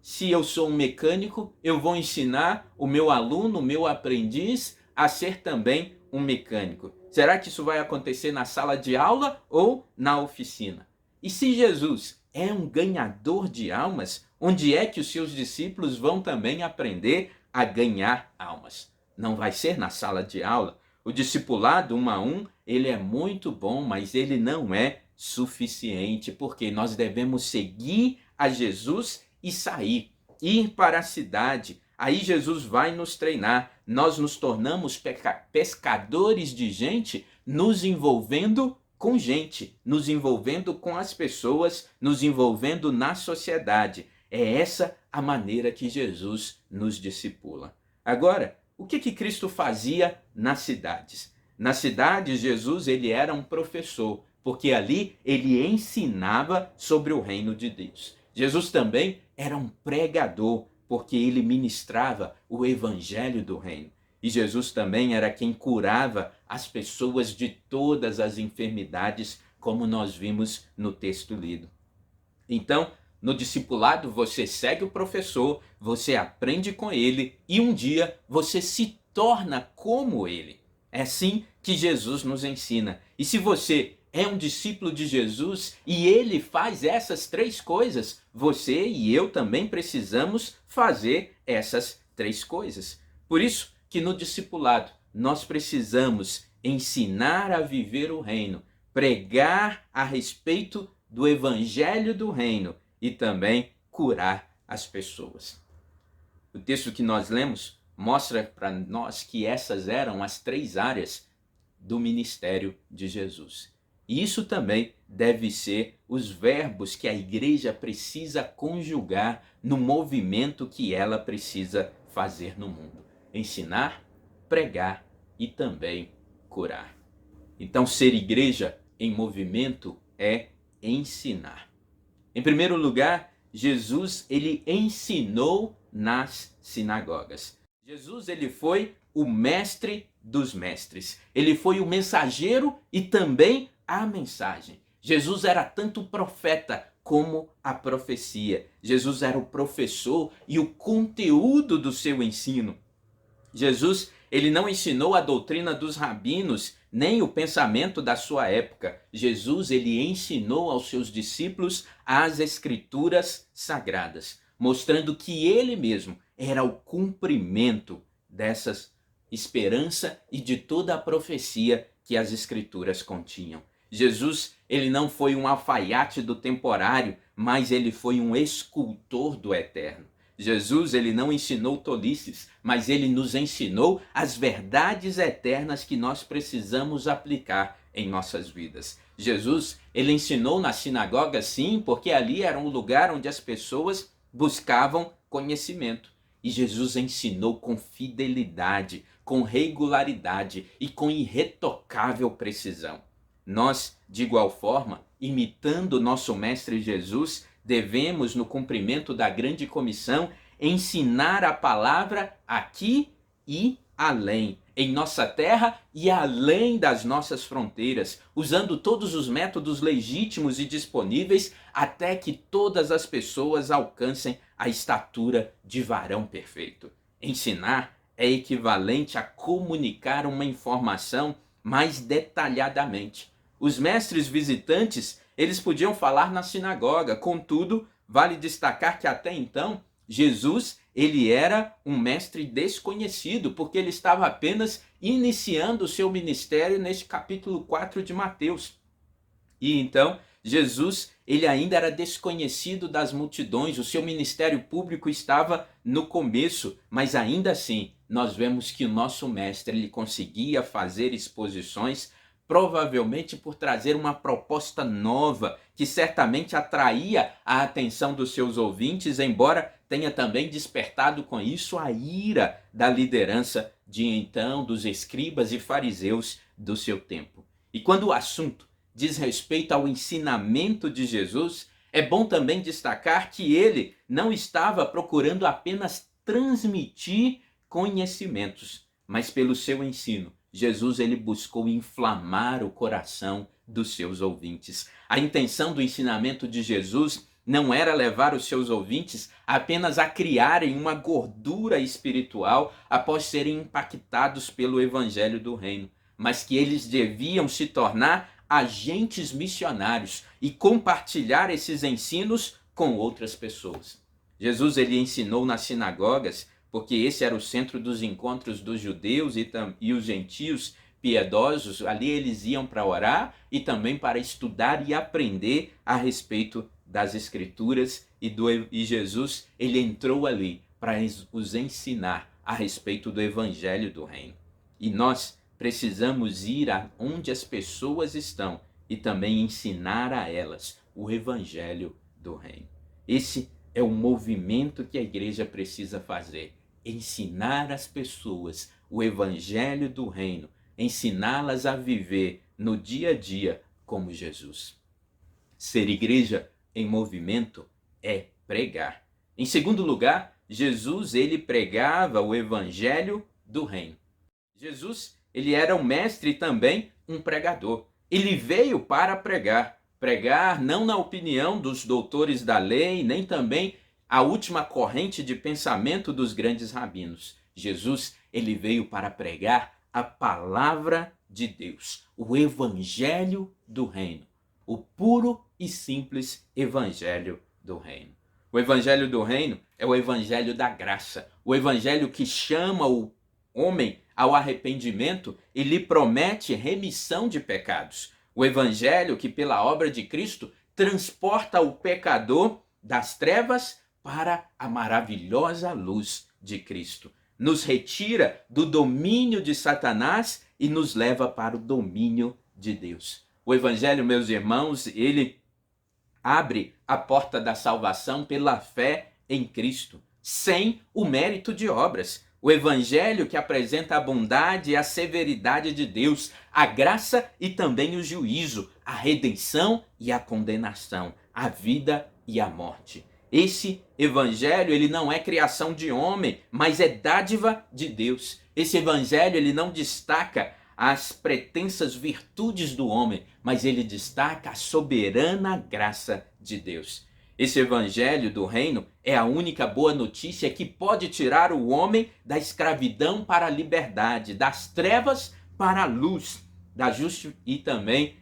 se eu sou um mecânico, eu vou ensinar o meu aluno, o meu aprendiz, a ser também um mecânico? Será que isso vai acontecer na sala de aula ou na oficina? E se Jesus é um ganhador de almas, onde é que os seus discípulos vão também aprender a ganhar almas? Não vai ser na sala de aula. O discipulado 1 a 1, ele é muito bom, mas ele não é suficiente, porque nós devemos seguir a Jesus e sair, ir para a cidade. Aí Jesus vai nos treinar. Nós nos tornamos pescadores de gente, nos envolvendo com gente, nos envolvendo com as pessoas, nos envolvendo na sociedade. É essa a maneira que Jesus nos discipula. Agora, o que Cristo fazia nas cidades? Nas cidades, Jesus ele era um professor, porque ali ele ensinava sobre o reino de Deus. Jesus também era um pregador, porque ele ministrava o evangelho do reino. E Jesus também era quem curava as pessoas de todas as enfermidades, como nós vimos no texto lido. Então, no discipulado, você segue o professor, você aprende com ele e um dia você se torna como ele. É assim que Jesus nos ensina. E se você é um discípulo de Jesus e ele faz essas 3 coisas, você e eu também precisamos fazer essas 3 coisas. Por isso que no discipulado nós precisamos ensinar a viver o reino, pregar a respeito do evangelho do reino e também curar as pessoas. O texto que nós lemos mostra para nós que essas eram as 3 áreas do ministério de Jesus. E isso também deve ser os verbos que a igreja precisa conjugar no movimento que ela precisa fazer no mundo: ensinar, pregar e também curar. Então, ser igreja em movimento é ensinar. Em primeiro lugar, Jesus ele ensinou nas sinagogas. Jesus ele foi o mestre dos mestres. Ele foi o mensageiro e também a mensagem. Jesus era tanto o profeta como a profecia. Jesus era o professor e o conteúdo do seu ensino. Jesus, ele não ensinou a doutrina dos rabinos, nem o pensamento da sua época. Jesus, ele ensinou aos seus discípulos as escrituras sagradas, mostrando que ele mesmo era o cumprimento dessas esperança e de toda a profecia que as escrituras continham. Jesus, ele não foi um alfaiate do temporário, mas ele foi um escultor do eterno. Jesus, ele não ensinou tolices, mas ele nos ensinou as verdades eternas que nós precisamos aplicar em nossas vidas. Jesus, ele ensinou na sinagoga, sim, porque ali era um lugar onde as pessoas buscavam conhecimento. E Jesus ensinou com fidelidade, com regularidade e com irretocável precisão. Nós, de igual forma, imitando nosso Mestre Jesus, devemos, no cumprimento da grande comissão, ensinar a palavra aqui e além, em nossa terra e além das nossas fronteiras, usando todos os métodos legítimos e disponíveis até que todas as pessoas alcancem a estatura de varão perfeito. Ensinar é equivalente a comunicar uma informação mais detalhadamente. Os mestres visitantes, eles podiam falar na sinagoga, contudo, vale destacar que até então, Jesus, ele era um mestre desconhecido, porque ele estava apenas iniciando o seu ministério neste capítulo 4 de Mateus. E então, Jesus, ele ainda era desconhecido das multidões, o seu ministério público estava no começo, mas ainda assim, nós vemos que o nosso mestre, ele conseguia fazer exposições, provavelmente por trazer uma proposta nova, que certamente atraía a atenção dos seus ouvintes, embora tenha também despertado com isso a ira da liderança de então, dos escribas e fariseus do seu tempo. E quando o assunto diz respeito ao ensinamento de Jesus, é bom também destacar que ele não estava procurando apenas transmitir conhecimentos, mas pelo seu ensino, Jesus ele buscou inflamar o coração dos seus ouvintes. A intenção do ensinamento de Jesus não era levar os seus ouvintes apenas a criarem uma gordura espiritual após serem impactados pelo evangelho do reino, mas que eles deviam se tornar agentes missionários e compartilhar esses ensinos com outras pessoas. Jesus ele ensinou nas sinagogas, porque esse era o centro dos encontros dos judeus e os gentios piedosos. Ali eles iam para orar e também para estudar e aprender a respeito das Escrituras, e Jesus ele entrou ali para os ensinar a respeito do Evangelho do Reino. E nós precisamos ir aonde as pessoas estão e também ensinar a elas o Evangelho do Reino. Esse é o movimento que a igreja precisa fazer. Ensinar as pessoas o Evangelho do Reino, ensiná-las a viver no dia a dia como Jesus. Ser igreja em movimento é pregar. Em segundo lugar, Jesus ele pregava o Evangelho do Reino. Jesus ele era um mestre e também um pregador. Ele veio para pregar. Pregar não na opinião dos doutores da lei, nem também a última corrente de pensamento dos grandes rabinos. Jesus, ele veio para pregar a palavra de Deus, o evangelho do reino, o puro e simples evangelho do reino. O evangelho do reino é o evangelho da graça, o evangelho que chama o homem ao arrependimento e lhe promete remissão de pecados. O evangelho que, pela obra de Cristo, transporta o pecador das trevas para a maravilhosa luz de Cristo. Nos retira do domínio de Satanás e nos leva para o domínio de Deus. O Evangelho, meus irmãos, ele abre a porta da salvação pela fé em Cristo, sem o mérito de obras. O Evangelho que apresenta a bondade e a severidade de Deus, a graça e também o juízo, a redenção e a condenação, a vida e a morte. Esse evangelho, ele não é criação de homem, mas é dádiva de Deus. Esse evangelho, ele não destaca as pretensas virtudes do homem, mas ele destaca a soberana graça de Deus. Esse evangelho do reino é a única boa notícia que pode tirar o homem da escravidão para a liberdade, das trevas para a luz, e também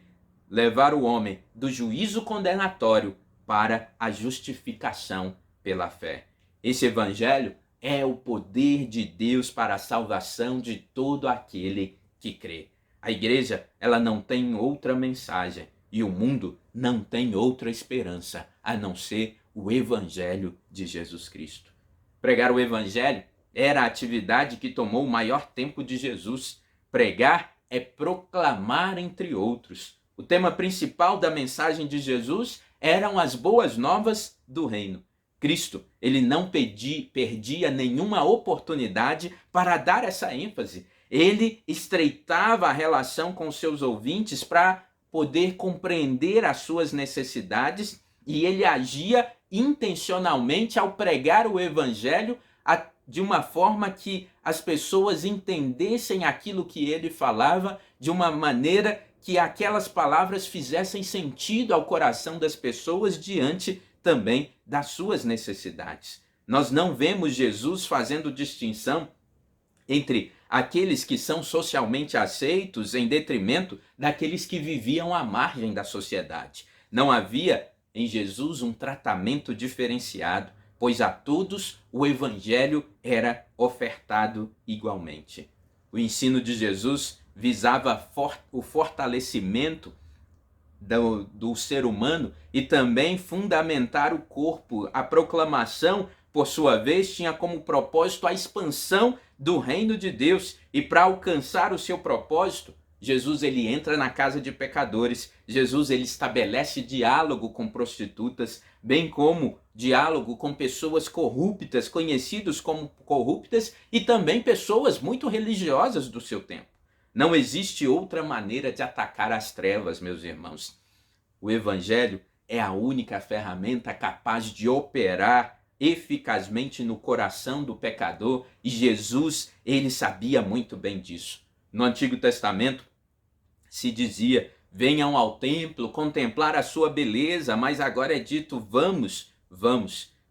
levar o homem do juízo condenatório para a justificação pela fé. Esse evangelho é o poder de Deus para a salvação de todo aquele que crê. A igreja, ela não tem outra mensagem e o mundo não tem outra esperança a não ser o evangelho de Jesus Cristo. Pregar o evangelho era a atividade que tomou o maior tempo de Jesus. Pregar é proclamar entre outros. O tema principal da mensagem de Jesus eram as boas novas do reino. Cristo, ele não perdia nenhuma oportunidade para dar essa ênfase. Ele estreitava a relação com seus ouvintes para poder compreender as suas necessidades, e ele agia intencionalmente ao pregar o evangelho de uma forma que as pessoas entendessem aquilo que ele falava, de uma maneira que aquelas palavras fizessem sentido ao coração das pessoas diante também das suas necessidades. Nós não vemos Jesus fazendo distinção entre aqueles que são socialmente aceitos em detrimento daqueles que viviam à margem da sociedade. Não havia em Jesus um tratamento diferenciado, pois a todos o evangelho era ofertado igualmente. O ensino de Jesus visava o fortalecimento do ser humano e também fundamentar o corpo. A proclamação, por sua vez, tinha como propósito a expansão do reino de Deus, e para alcançar o seu propósito, Jesus ele entra na casa de pecadores, Jesus ele estabelece diálogo com prostitutas, bem como diálogo com pessoas corruptas, conhecidos como corruptas, e também pessoas muito religiosas do seu tempo. Não existe outra maneira de atacar as trevas, meus irmãos. O evangelho é a única ferramenta capaz de operar eficazmente no coração do pecador, e Jesus, ele sabia muito bem disso. No Antigo Testamento se dizia: venham ao templo contemplar a sua beleza, mas agora é dito: vamos.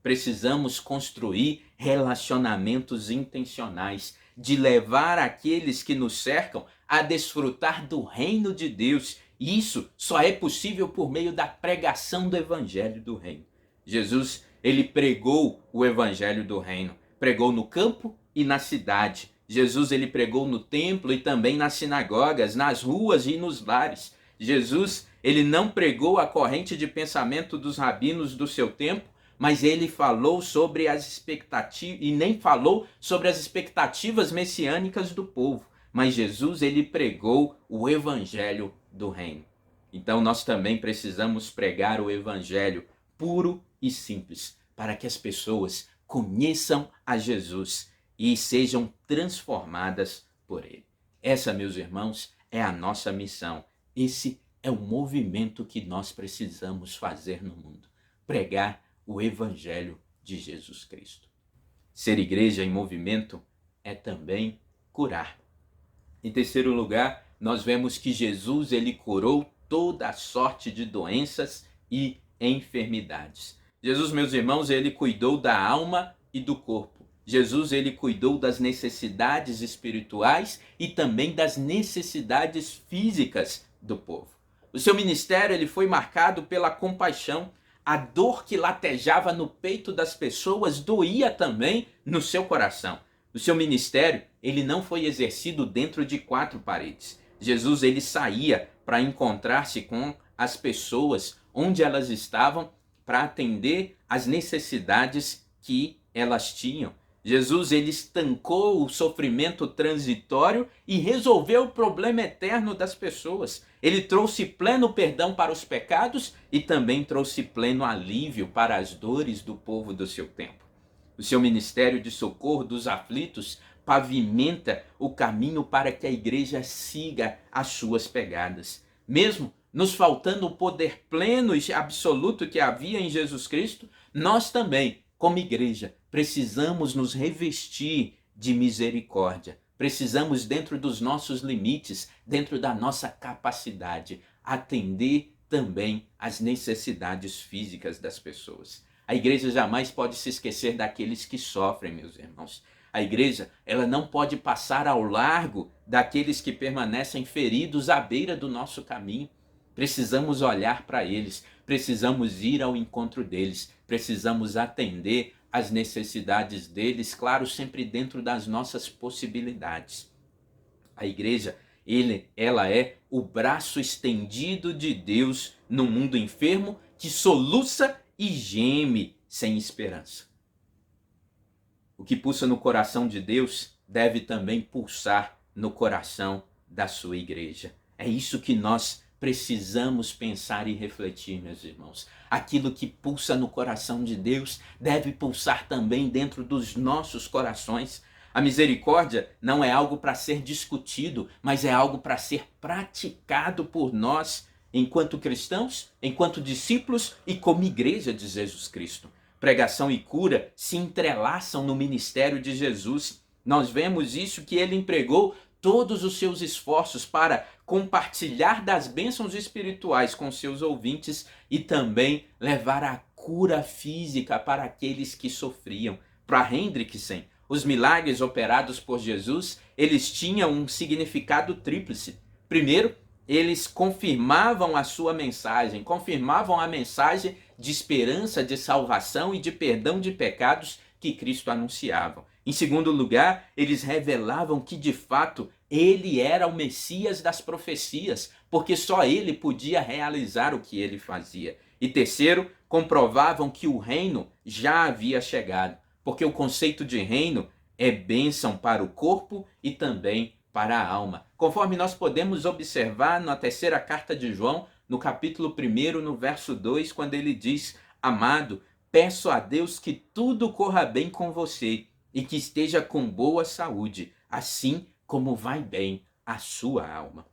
Precisamos construir relacionamentos intencionais, de levar aqueles que nos cercam a desfrutar do reino de Deus. E isso só é possível por meio da pregação do evangelho do reino. Jesus, ele pregou o evangelho do reino, pregou no campo e na cidade. Jesus, ele pregou no templo e também nas sinagogas, nas ruas e nos lares. Jesus, ele não pregou a corrente de pensamento dos rabinos do seu tempo, mas ele falou sobre as expectativas, e nem falou sobre as expectativas messiânicas do povo. Mas Jesus, ele pregou o evangelho do reino. Então nós também precisamos pregar o evangelho puro e simples, para que as pessoas conheçam a Jesus e sejam transformadas por ele. Essa, meus irmãos, é a nossa missão. Esse é o movimento que nós precisamos fazer no mundo. Pregar o evangelho de Jesus Cristo. Ser igreja em movimento é também curar. Em terceiro lugar, nós vemos que Jesus, ele curou toda a sorte de doenças e enfermidades. Jesus, meus irmãos, ele cuidou da alma e do corpo. Jesus, ele cuidou das necessidades espirituais e também das necessidades físicas do povo. O seu ministério, ele foi marcado pela compaixão. A dor que latejava no peito das pessoas doía também no seu coração. O seu ministério, ele não foi exercido dentro de quatro paredes. Jesus, ele saía para encontrar-se com as pessoas onde elas estavam, para atender às necessidades que elas tinham. Jesus, ele estancou o sofrimento transitório e resolveu o problema eterno das pessoas. Ele trouxe pleno perdão para os pecados e também trouxe pleno alívio para as dores do povo do seu tempo. O seu ministério de socorro dos aflitos pavimenta o caminho para que a igreja siga as suas pegadas. Mesmo nos faltando o poder pleno e absoluto que havia em Jesus Cristo, nós também, como igreja, precisamos nos revestir de misericórdia. Precisamos, dentro dos nossos limites, dentro da nossa capacidade, atender também às necessidades físicas das pessoas. A igreja jamais pode se esquecer daqueles que sofrem, meus irmãos. A igreja, ela não pode passar ao largo daqueles que permanecem feridos à beira do nosso caminho. Precisamos olhar para eles, precisamos ir ao encontro deles, precisamos atender às necessidades deles, claro, sempre dentro das nossas possibilidades. A igreja, ela é o braço estendido de Deus no mundo enfermo que soluça e geme sem esperança. O que pulsa no coração de Deus deve também pulsar no coração da sua igreja. É isso que nós precisamos pensar e refletir, meus irmãos. Aquilo que pulsa no coração de Deus deve pulsar também dentro dos nossos corações. A misericórdia não é algo para ser discutido, mas é algo para ser praticado por nós, enquanto cristãos, enquanto discípulos e como igreja de Jesus Cristo. Pregação e cura se entrelaçam no ministério de Jesus. Nós vemos isso, que ele empregou todos os seus esforços para compartilhar das bênçãos espirituais com seus ouvintes e também levar a cura física para aqueles que sofriam. Para Hendrickson, os milagres operados por Jesus, eles tinham um significado tríplice. Primeiro, eles confirmavam a sua mensagem, confirmavam a mensagem de esperança, de salvação e de perdão de pecados que Cristo anunciava. Em segundo lugar, eles revelavam que de fato ele era o Messias das profecias, porque só ele podia realizar o que ele fazia. E terceiro, comprovavam que o reino já havia chegado, porque o conceito de reino é bênção para o corpo e também para a alma. Conforme nós podemos observar na terceira carta de João, no capítulo 1, no verso 2, quando ele diz: amado, peço a Deus que tudo corra bem com você e que esteja com boa saúde, assim como vai bem a sua alma.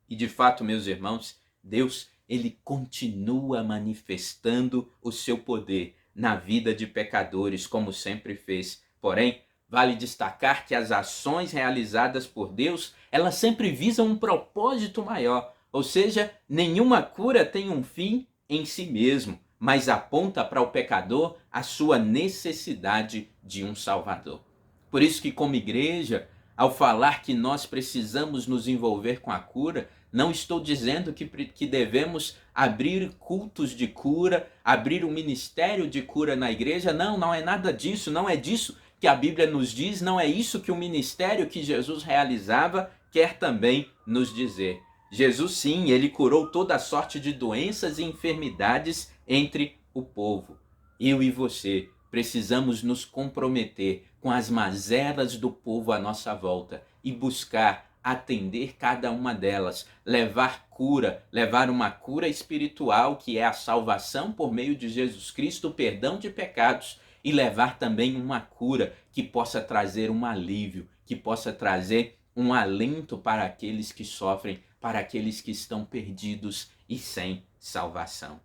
E de fato, meus irmãos, Deus, ele continua manifestando o seu poder na vida de pecadores, como sempre fez. Porém, vale destacar que as ações realizadas por Deus, elas sempre visam um propósito maior, ou seja, nenhuma cura tem um fim em si mesmo, mas aponta para o pecador a sua necessidade de um Salvador. Por isso que, como igreja, ao falar que nós precisamos nos envolver com a cura, não estou dizendo que devemos abrir cultos de cura, abrir um ministério de cura na igreja. Não, não é nada disso, não é disso que a Bíblia nos diz, não é isso que o ministério que Jesus realizava quer também nos dizer. Jesus, sim, ele curou toda sorte de doenças e enfermidades entre o povo. Eu e você precisamos nos comprometer com as mazelas do povo à nossa volta e buscar atender cada uma delas, levar cura, levar uma cura espiritual, que é a salvação por meio de Jesus Cristo, o perdão de pecados, e levar também uma cura que possa trazer um alívio, que possa trazer um alento para aqueles que sofrem, para aqueles que estão perdidos e sem salvação.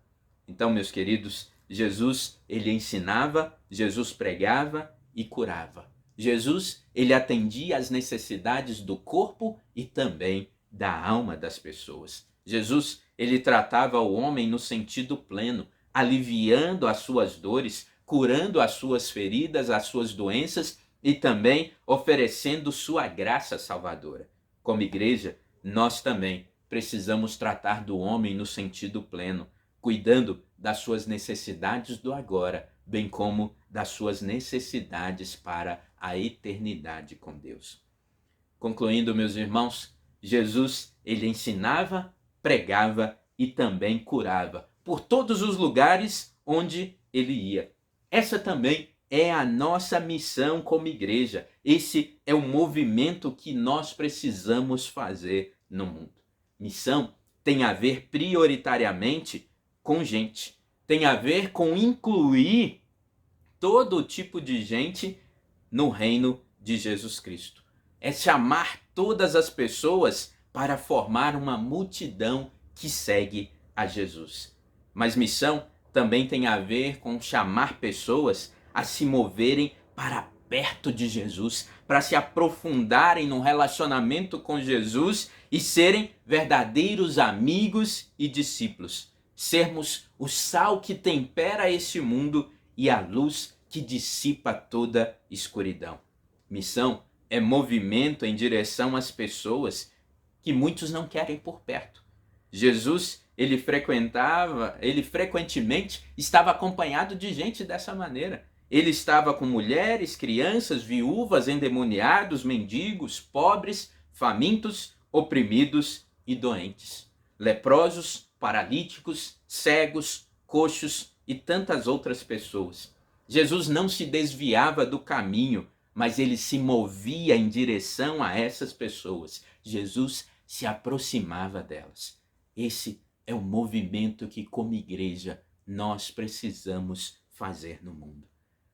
Então, meus queridos, Jesus, ele ensinava, Jesus pregava e curava. Jesus, ele atendia às necessidades do corpo e também da alma das pessoas. Jesus, ele tratava o homem no sentido pleno, aliviando as suas dores, curando as suas feridas, as suas doenças e também oferecendo sua graça salvadora. Como igreja, nós também precisamos tratar do homem no sentido pleno, cuidando das suas necessidades do agora, bem como das suas necessidades para a eternidade com Deus. Concluindo, meus irmãos, Jesus, ele ensinava, pregava e também curava por todos os lugares onde ele ia. Essa também é a nossa missão como igreja. Esse é o movimento que nós precisamos fazer no mundo. Missão tem a ver prioritariamente com gente. Tem a ver com incluir todo tipo de gente no reino de Jesus Cristo. É chamar todas as pessoas para formar uma multidão que segue a Jesus. Mas missão também tem a ver com chamar pessoas a se moverem para perto de Jesus, para se aprofundarem no relacionamento com Jesus e serem verdadeiros amigos e discípulos. Sermos o sal que tempera esse mundo e a luz que dissipa toda escuridão. Missão é movimento em direção às pessoas que muitos não querem por perto. Jesus, ele frequentemente estava acompanhado de gente dessa maneira. Ele estava com mulheres, crianças, viúvas, endemoniados, mendigos, pobres, famintos, oprimidos e doentes, leprosos, paralíticos, cegos, coxos e tantas outras pessoas. Jesus não se desviava do caminho, mas ele se movia em direção a essas pessoas. Jesus se aproximava delas. Esse é o movimento que, como igreja, nós precisamos fazer no mundo.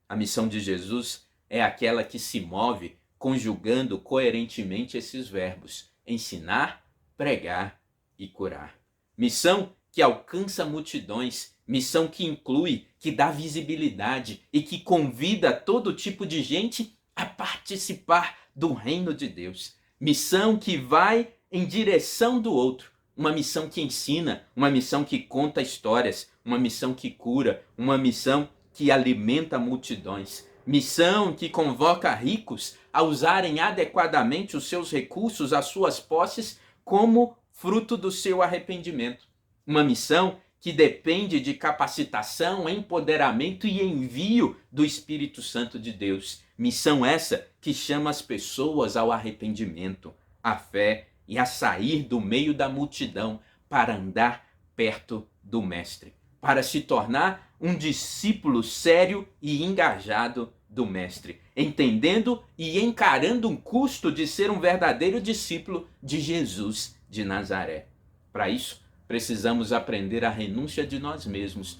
A missão de Jesus é aquela que se move conjugando coerentemente esses verbos: ensinar, pregar e curar. Missão que alcança multidões, missão que inclui, que dá visibilidade e que convida todo tipo de gente a participar do reino de Deus. Missão que vai em direção do outro. Uma missão que ensina, uma missão que conta histórias, uma missão que cura, uma missão que alimenta multidões. Missão que convoca ricos a usarem adequadamente os seus recursos, as suas posses, como fruto do seu arrependimento. Uma missão que depende de capacitação, empoderamento e envio do Espírito Santo de Deus. Missão essa que chama as pessoas ao arrependimento, à fé e a sair do meio da multidão para andar perto do Mestre, para se tornar um discípulo sério e engajado do Mestre, entendendo e encarando o custo de ser um verdadeiro discípulo de Jesus de Nazaré. Para isso, precisamos aprender a renúncia de nós mesmos,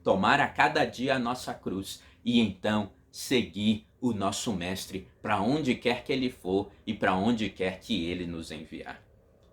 tomar a cada dia a nossa cruz e então seguir o nosso Mestre para onde quer que ele for e para onde quer que ele nos enviar.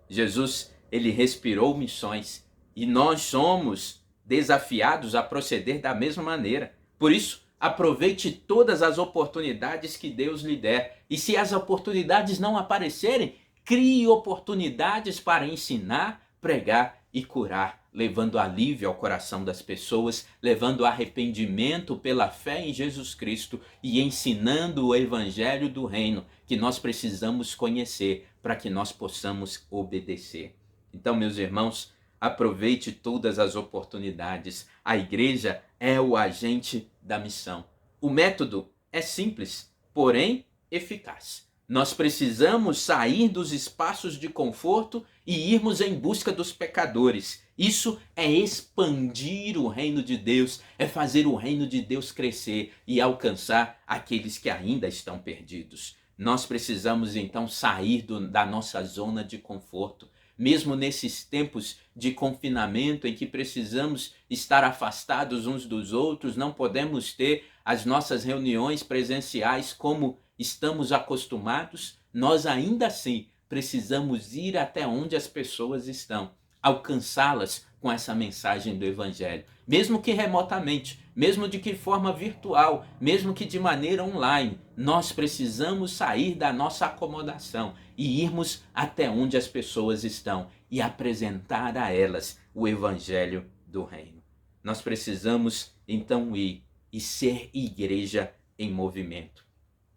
Jesus, ele respirou missões e nós somos desafiados a proceder da mesma maneira. Por isso, aproveite todas as oportunidades que Deus lhe der. E se as oportunidades não aparecerem, crie oportunidades para ensinar, pregar e curar, levando alívio ao coração das pessoas, levando arrependimento pela fé em Jesus Cristo e ensinando o evangelho do reino que nós precisamos conhecer para que nós possamos obedecer. Então, meus irmãos, aproveite todas as oportunidades. A igreja é o agente da missão. O método é simples, porém eficaz. Nós precisamos sair dos espaços de conforto e irmos em busca dos pecadores. Isso é expandir o reino de Deus, é fazer o reino de Deus crescer e alcançar aqueles que ainda estão perdidos. Nós precisamos então sair da nossa zona de conforto. Mesmo nesses tempos de confinamento em que precisamos estar afastados uns dos outros, não podemos ter as nossas reuniões presenciais como estamos acostumados, nós ainda assim precisamos ir até onde as pessoas estão, alcançá-las com essa mensagem do Evangelho, mesmo que remotamente, mesmo de que forma virtual, mesmo que de maneira online. Nós precisamos sair da nossa acomodação e irmos até onde as pessoas estão e apresentar a elas o Evangelho do Reino. Nós precisamos então ir e ser igreja em movimento.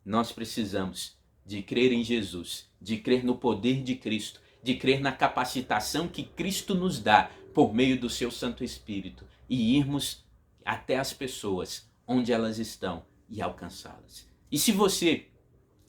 Nós precisamos de crer em Jesus, de crer no poder de Cristo, de crer na capacitação que Cristo nos dá por meio do seu Santo Espírito e irmos até as pessoas onde elas estão e alcançá-las. E se você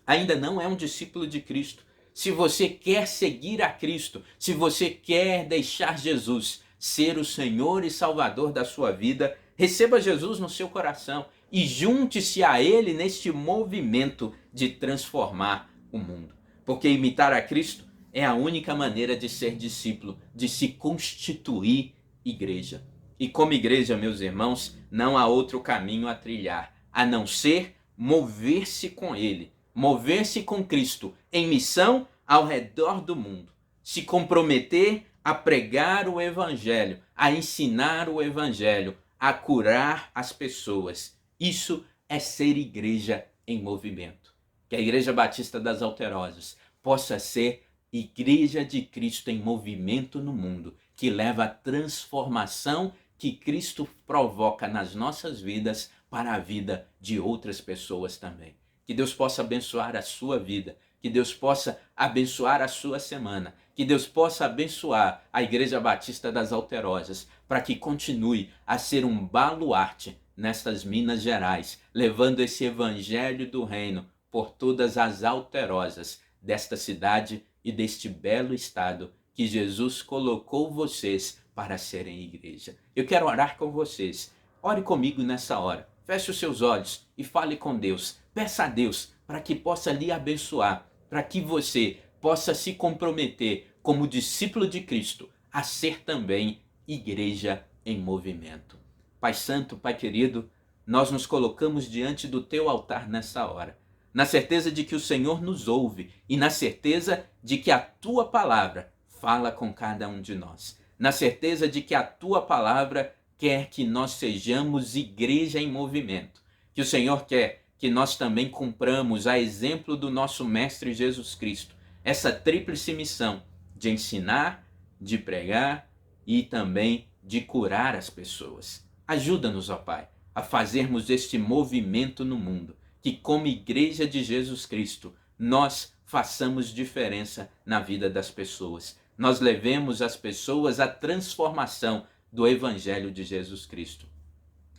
ainda não é um discípulo de Cristo, se você quer seguir a Cristo, se você quer deixar Jesus ser o Senhor e Salvador da sua vida, receba Jesus no seu coração e junte-se a Ele neste movimento de transformar o mundo. Porque imitar a Cristo é a única maneira de ser discípulo, de se constituir igreja. E como igreja, meus irmãos, não há outro caminho a trilhar, a não ser mover-se com Ele, mover-se com Cristo em missão ao redor do mundo, se comprometer a pregar o Evangelho, a ensinar o Evangelho, a curar as pessoas. Isso é ser igreja em movimento. Que a Igreja Batista das Alterosas possa ser igreja de Cristo em movimento no mundo, que leva a transformação que Cristo provoca nas nossas vidas para a vida de outras pessoas também. Que Deus possa abençoar a sua vida, que Deus possa abençoar a sua semana, que Deus possa abençoar a Igreja Batista das Alterosas, para que continue a ser um baluarte nestas Minas Gerais, levando esse evangelho do reino por todas as alterosas desta cidade e deste belo estado que Jesus colocou vocês para serem igreja. Eu quero orar com vocês. Ore comigo nessa hora. Feche os seus olhos e fale com Deus. Peça a Deus para que possa lhe abençoar, para que você possa se comprometer como discípulo de Cristo a ser também igreja em movimento. Pai Santo, Pai querido, nós nos colocamos diante do teu altar nessa hora, na certeza de que o Senhor nos ouve e na certeza de que a tua palavra fala com cada um de nós, na certeza de que a tua palavra quer que nós sejamos igreja em movimento, que o Senhor quer que nós também cumpramos, a exemplo do nosso Mestre Jesus Cristo, essa tríplice missão de ensinar, de pregar e também de curar as pessoas. Ajuda-nos, ó Pai, a fazermos este movimento no mundo, que como igreja de Jesus Cristo, nós façamos diferença na vida das pessoas. Nós levemos as pessoas à transformação do Evangelho de Jesus Cristo.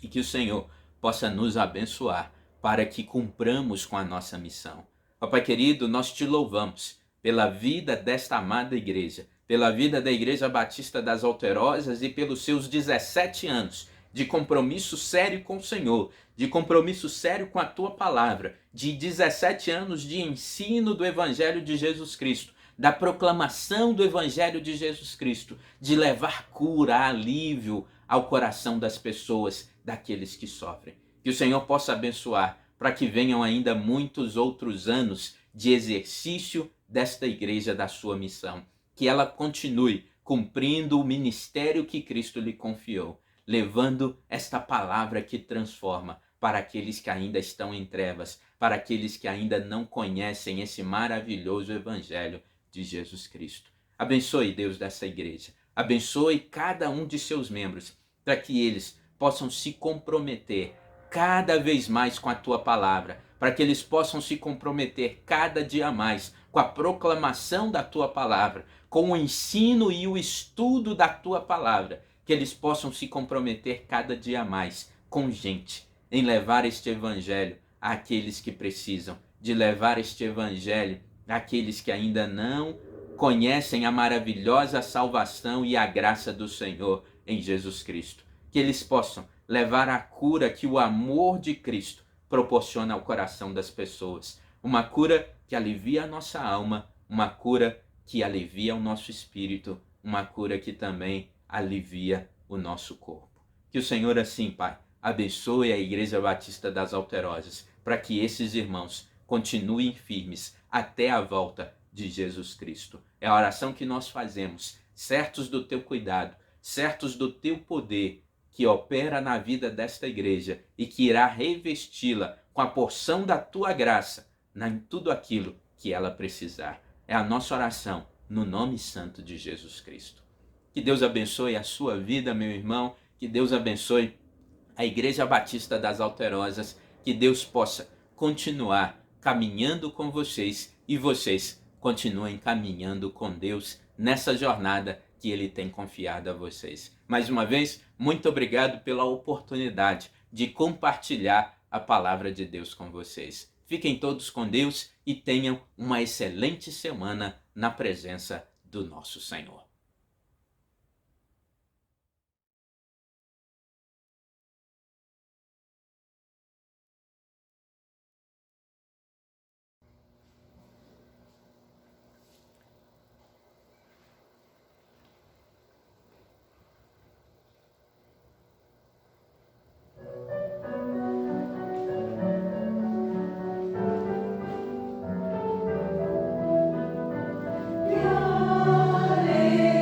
E que o Senhor possa nos abençoar para que cumpramos com a nossa missão. Ó Pai querido, nós te louvamos pela vida desta amada igreja, pela vida da Igreja Batista das Alterosas e pelos seus 17 anos de compromisso sério com o Senhor, de compromisso sério com a tua palavra, de 17 anos de ensino do Evangelho de Jesus Cristo, da proclamação do Evangelho de Jesus Cristo, de levar cura, alívio ao coração das pessoas, daqueles que sofrem. Que o Senhor possa abençoar para que venham ainda muitos outros anos de exercício desta igreja da sua missão. Que ela continue cumprindo o ministério que Cristo lhe confiou, levando esta palavra que transforma para aqueles que ainda estão em trevas, para aqueles que ainda não conhecem esse maravilhoso Evangelho de Jesus Cristo. Abençoe, Deus, dessa igreja. Abençoe cada um de seus membros, para que eles possam se comprometer cada vez mais com a tua palavra, para que eles possam se comprometer cada dia mais com a proclamação da tua palavra, com o ensino e o estudo da tua palavra, que eles possam se comprometer cada dia mais com gente, em levar este evangelho àqueles que precisam, de levar este evangelho àqueles que ainda não conhecem a maravilhosa salvação e a graça do Senhor em Jesus Cristo. Que eles possam levar a cura que o amor de Cristo proporciona ao coração das pessoas. Uma cura que alivia a nossa alma, uma cura que alivia o nosso espírito, uma cura que também alivia o nosso corpo. Que o Senhor assim, Pai, abençoe a Igreja Batista das Alterosas, para que esses irmãos continuem firmes até a volta de Jesus Cristo. É a oração que nós fazemos, certos do teu cuidado, certos do teu poder, que opera na vida desta igreja e que irá revesti-la com a porção da tua graça em tudo aquilo que ela precisar. É a nossa oração no nome santo de Jesus Cristo. Que Deus abençoe a sua vida, meu irmão. Que Deus abençoe a Igreja Batista das Alterosas. Que Deus possa continuar caminhando com vocês e vocês continuem caminhando com Deus nessa jornada que Ele tem confiado a vocês. Mais uma vez, muito obrigado pela oportunidade de compartilhar a palavra de Deus com vocês. Fiquem todos com Deus e tenham uma excelente semana na presença do nosso Senhor. Alleluia.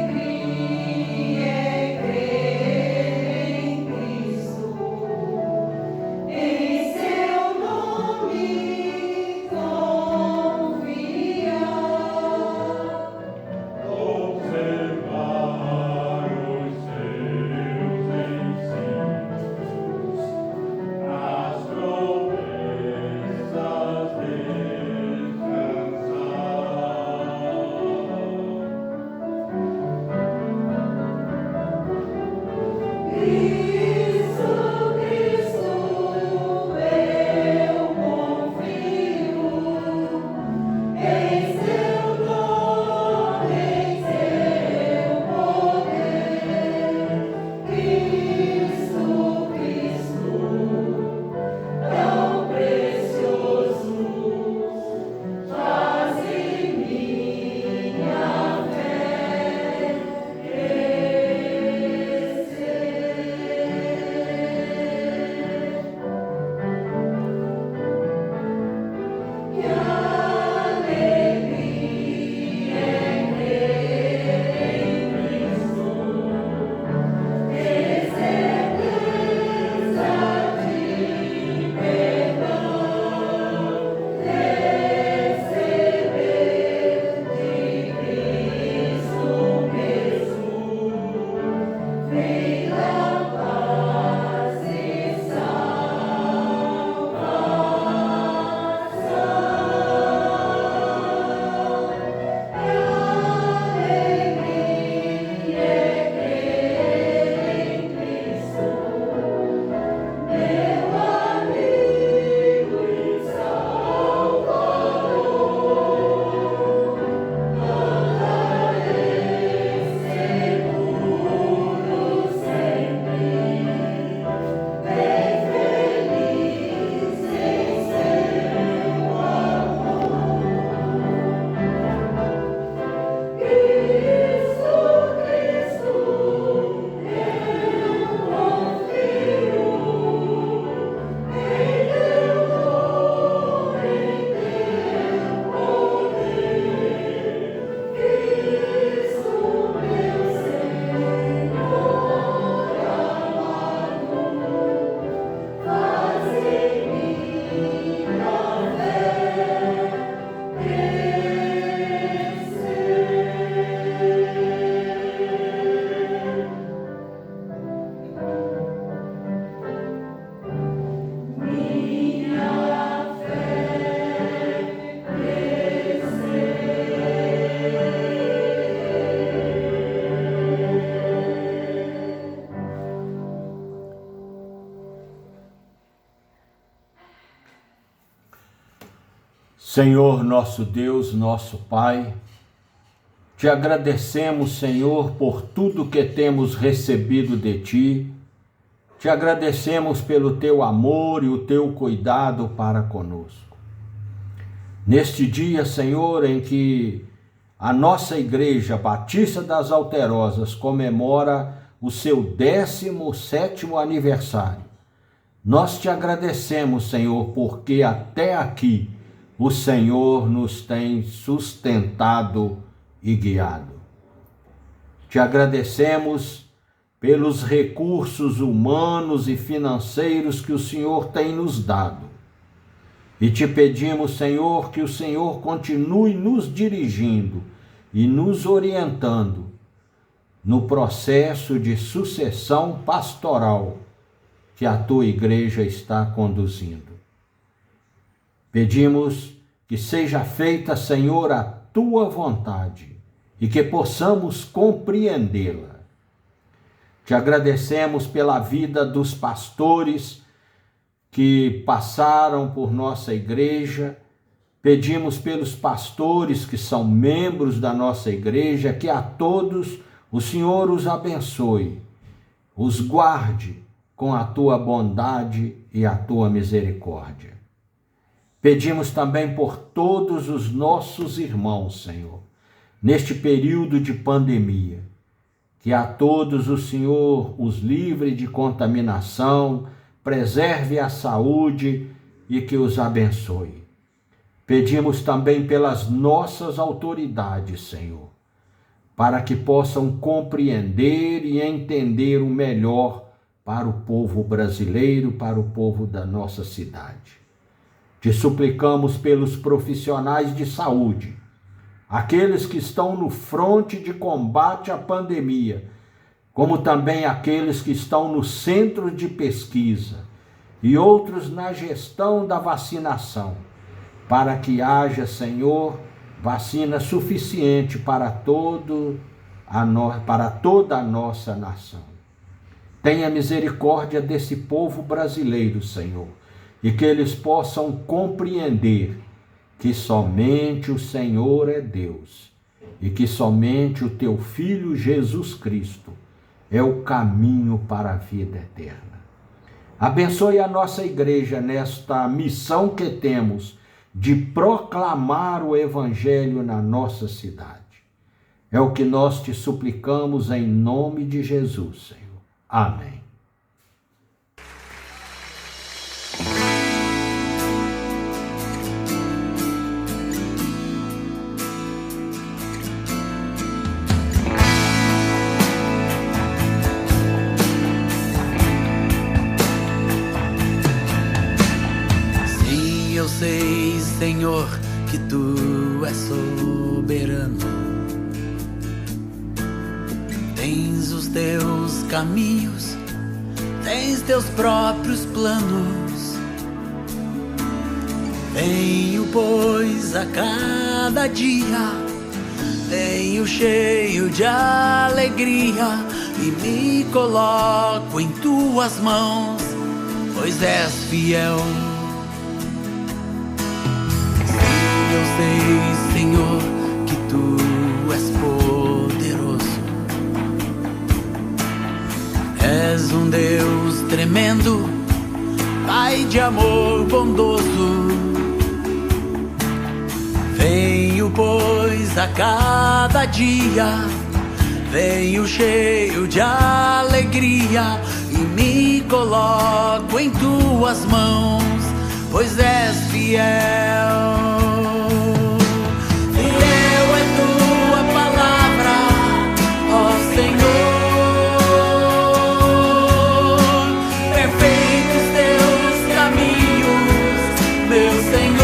Senhor nosso Deus, nosso Pai, te agradecemos, Senhor, por tudo que temos recebido de Ti. Te agradecemos pelo Teu amor e o Teu cuidado para conosco. Neste dia, Senhor, em que a nossa Igreja Batista das Alterosas comemora o seu 17º aniversário, nós te agradecemos, Senhor, porque até aqui o Senhor nos tem sustentado e guiado. Te agradecemos pelos recursos humanos e financeiros que o Senhor tem nos dado. E te pedimos, Senhor, que o Senhor continue nos dirigindo e nos orientando no processo de sucessão pastoral que a tua igreja está conduzindo. Pedimos que seja feita, Senhor, a tua vontade e que possamos compreendê-la. Te agradecemos pela vida dos pastores que passaram por nossa igreja. Pedimos pelos pastores que são membros da nossa igreja, que a todos o Senhor os abençoe, os guarde com a tua bondade e a tua misericórdia. Pedimos também por todos os nossos irmãos, Senhor, neste período de pandemia, que a todos o Senhor os livre de contaminação, preserve a saúde e que os abençoe. Pedimos também pelas nossas autoridades, Senhor, para que possam compreender e entender o melhor para o povo brasileiro, para o povo da nossa cidade. Te suplicamos pelos profissionais de saúde, aqueles que estão no fronte de combate à pandemia, como também aqueles que estão no centro de pesquisa e outros na gestão da vacinação, para que haja, Senhor, vacina suficiente para toda a nossa nação. Tenha misericórdia desse povo brasileiro, Senhor, e que eles possam compreender que somente o Senhor é Deus e que somente o teu Filho Jesus Cristo é o caminho para a vida eterna. Abençoe a nossa igreja nesta missão que temos de proclamar o Evangelho na nossa cidade. É o que nós te suplicamos em nome de Jesus, Senhor. Amém. Senhor, que tu és soberano. Tens os teus caminhos, tens teus próprios planos. Venho, pois, a cada dia, venho cheio de alegria e me coloco em tuas mãos, pois és fiel. Sim, eu sei, Senhor, que tu és poderoso. És um Deus tremendo, Pai de amor bondoso. Venho, pois, a cada dia, venho cheio de alegria e me coloco em tuas mãos, pois és fiel. Fiel é tua palavra, ó Senhor. Perfeitos teus caminhos, meu Senhor.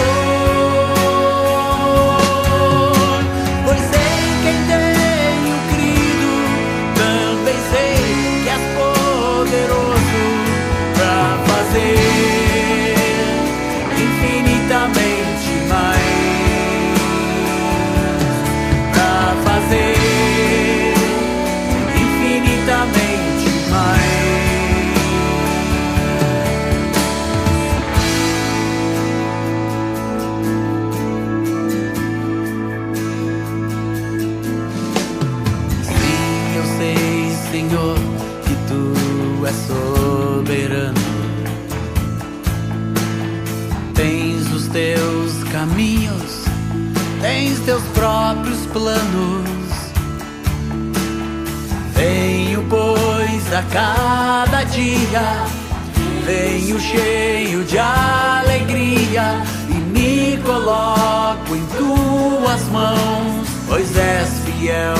Senhor, que tu és soberano. Tens os teus caminhos, tens teus próprios planos. Venho, pois, a cada dia, venho cheio de alegria e me coloco em tuas mãos, pois és fiel.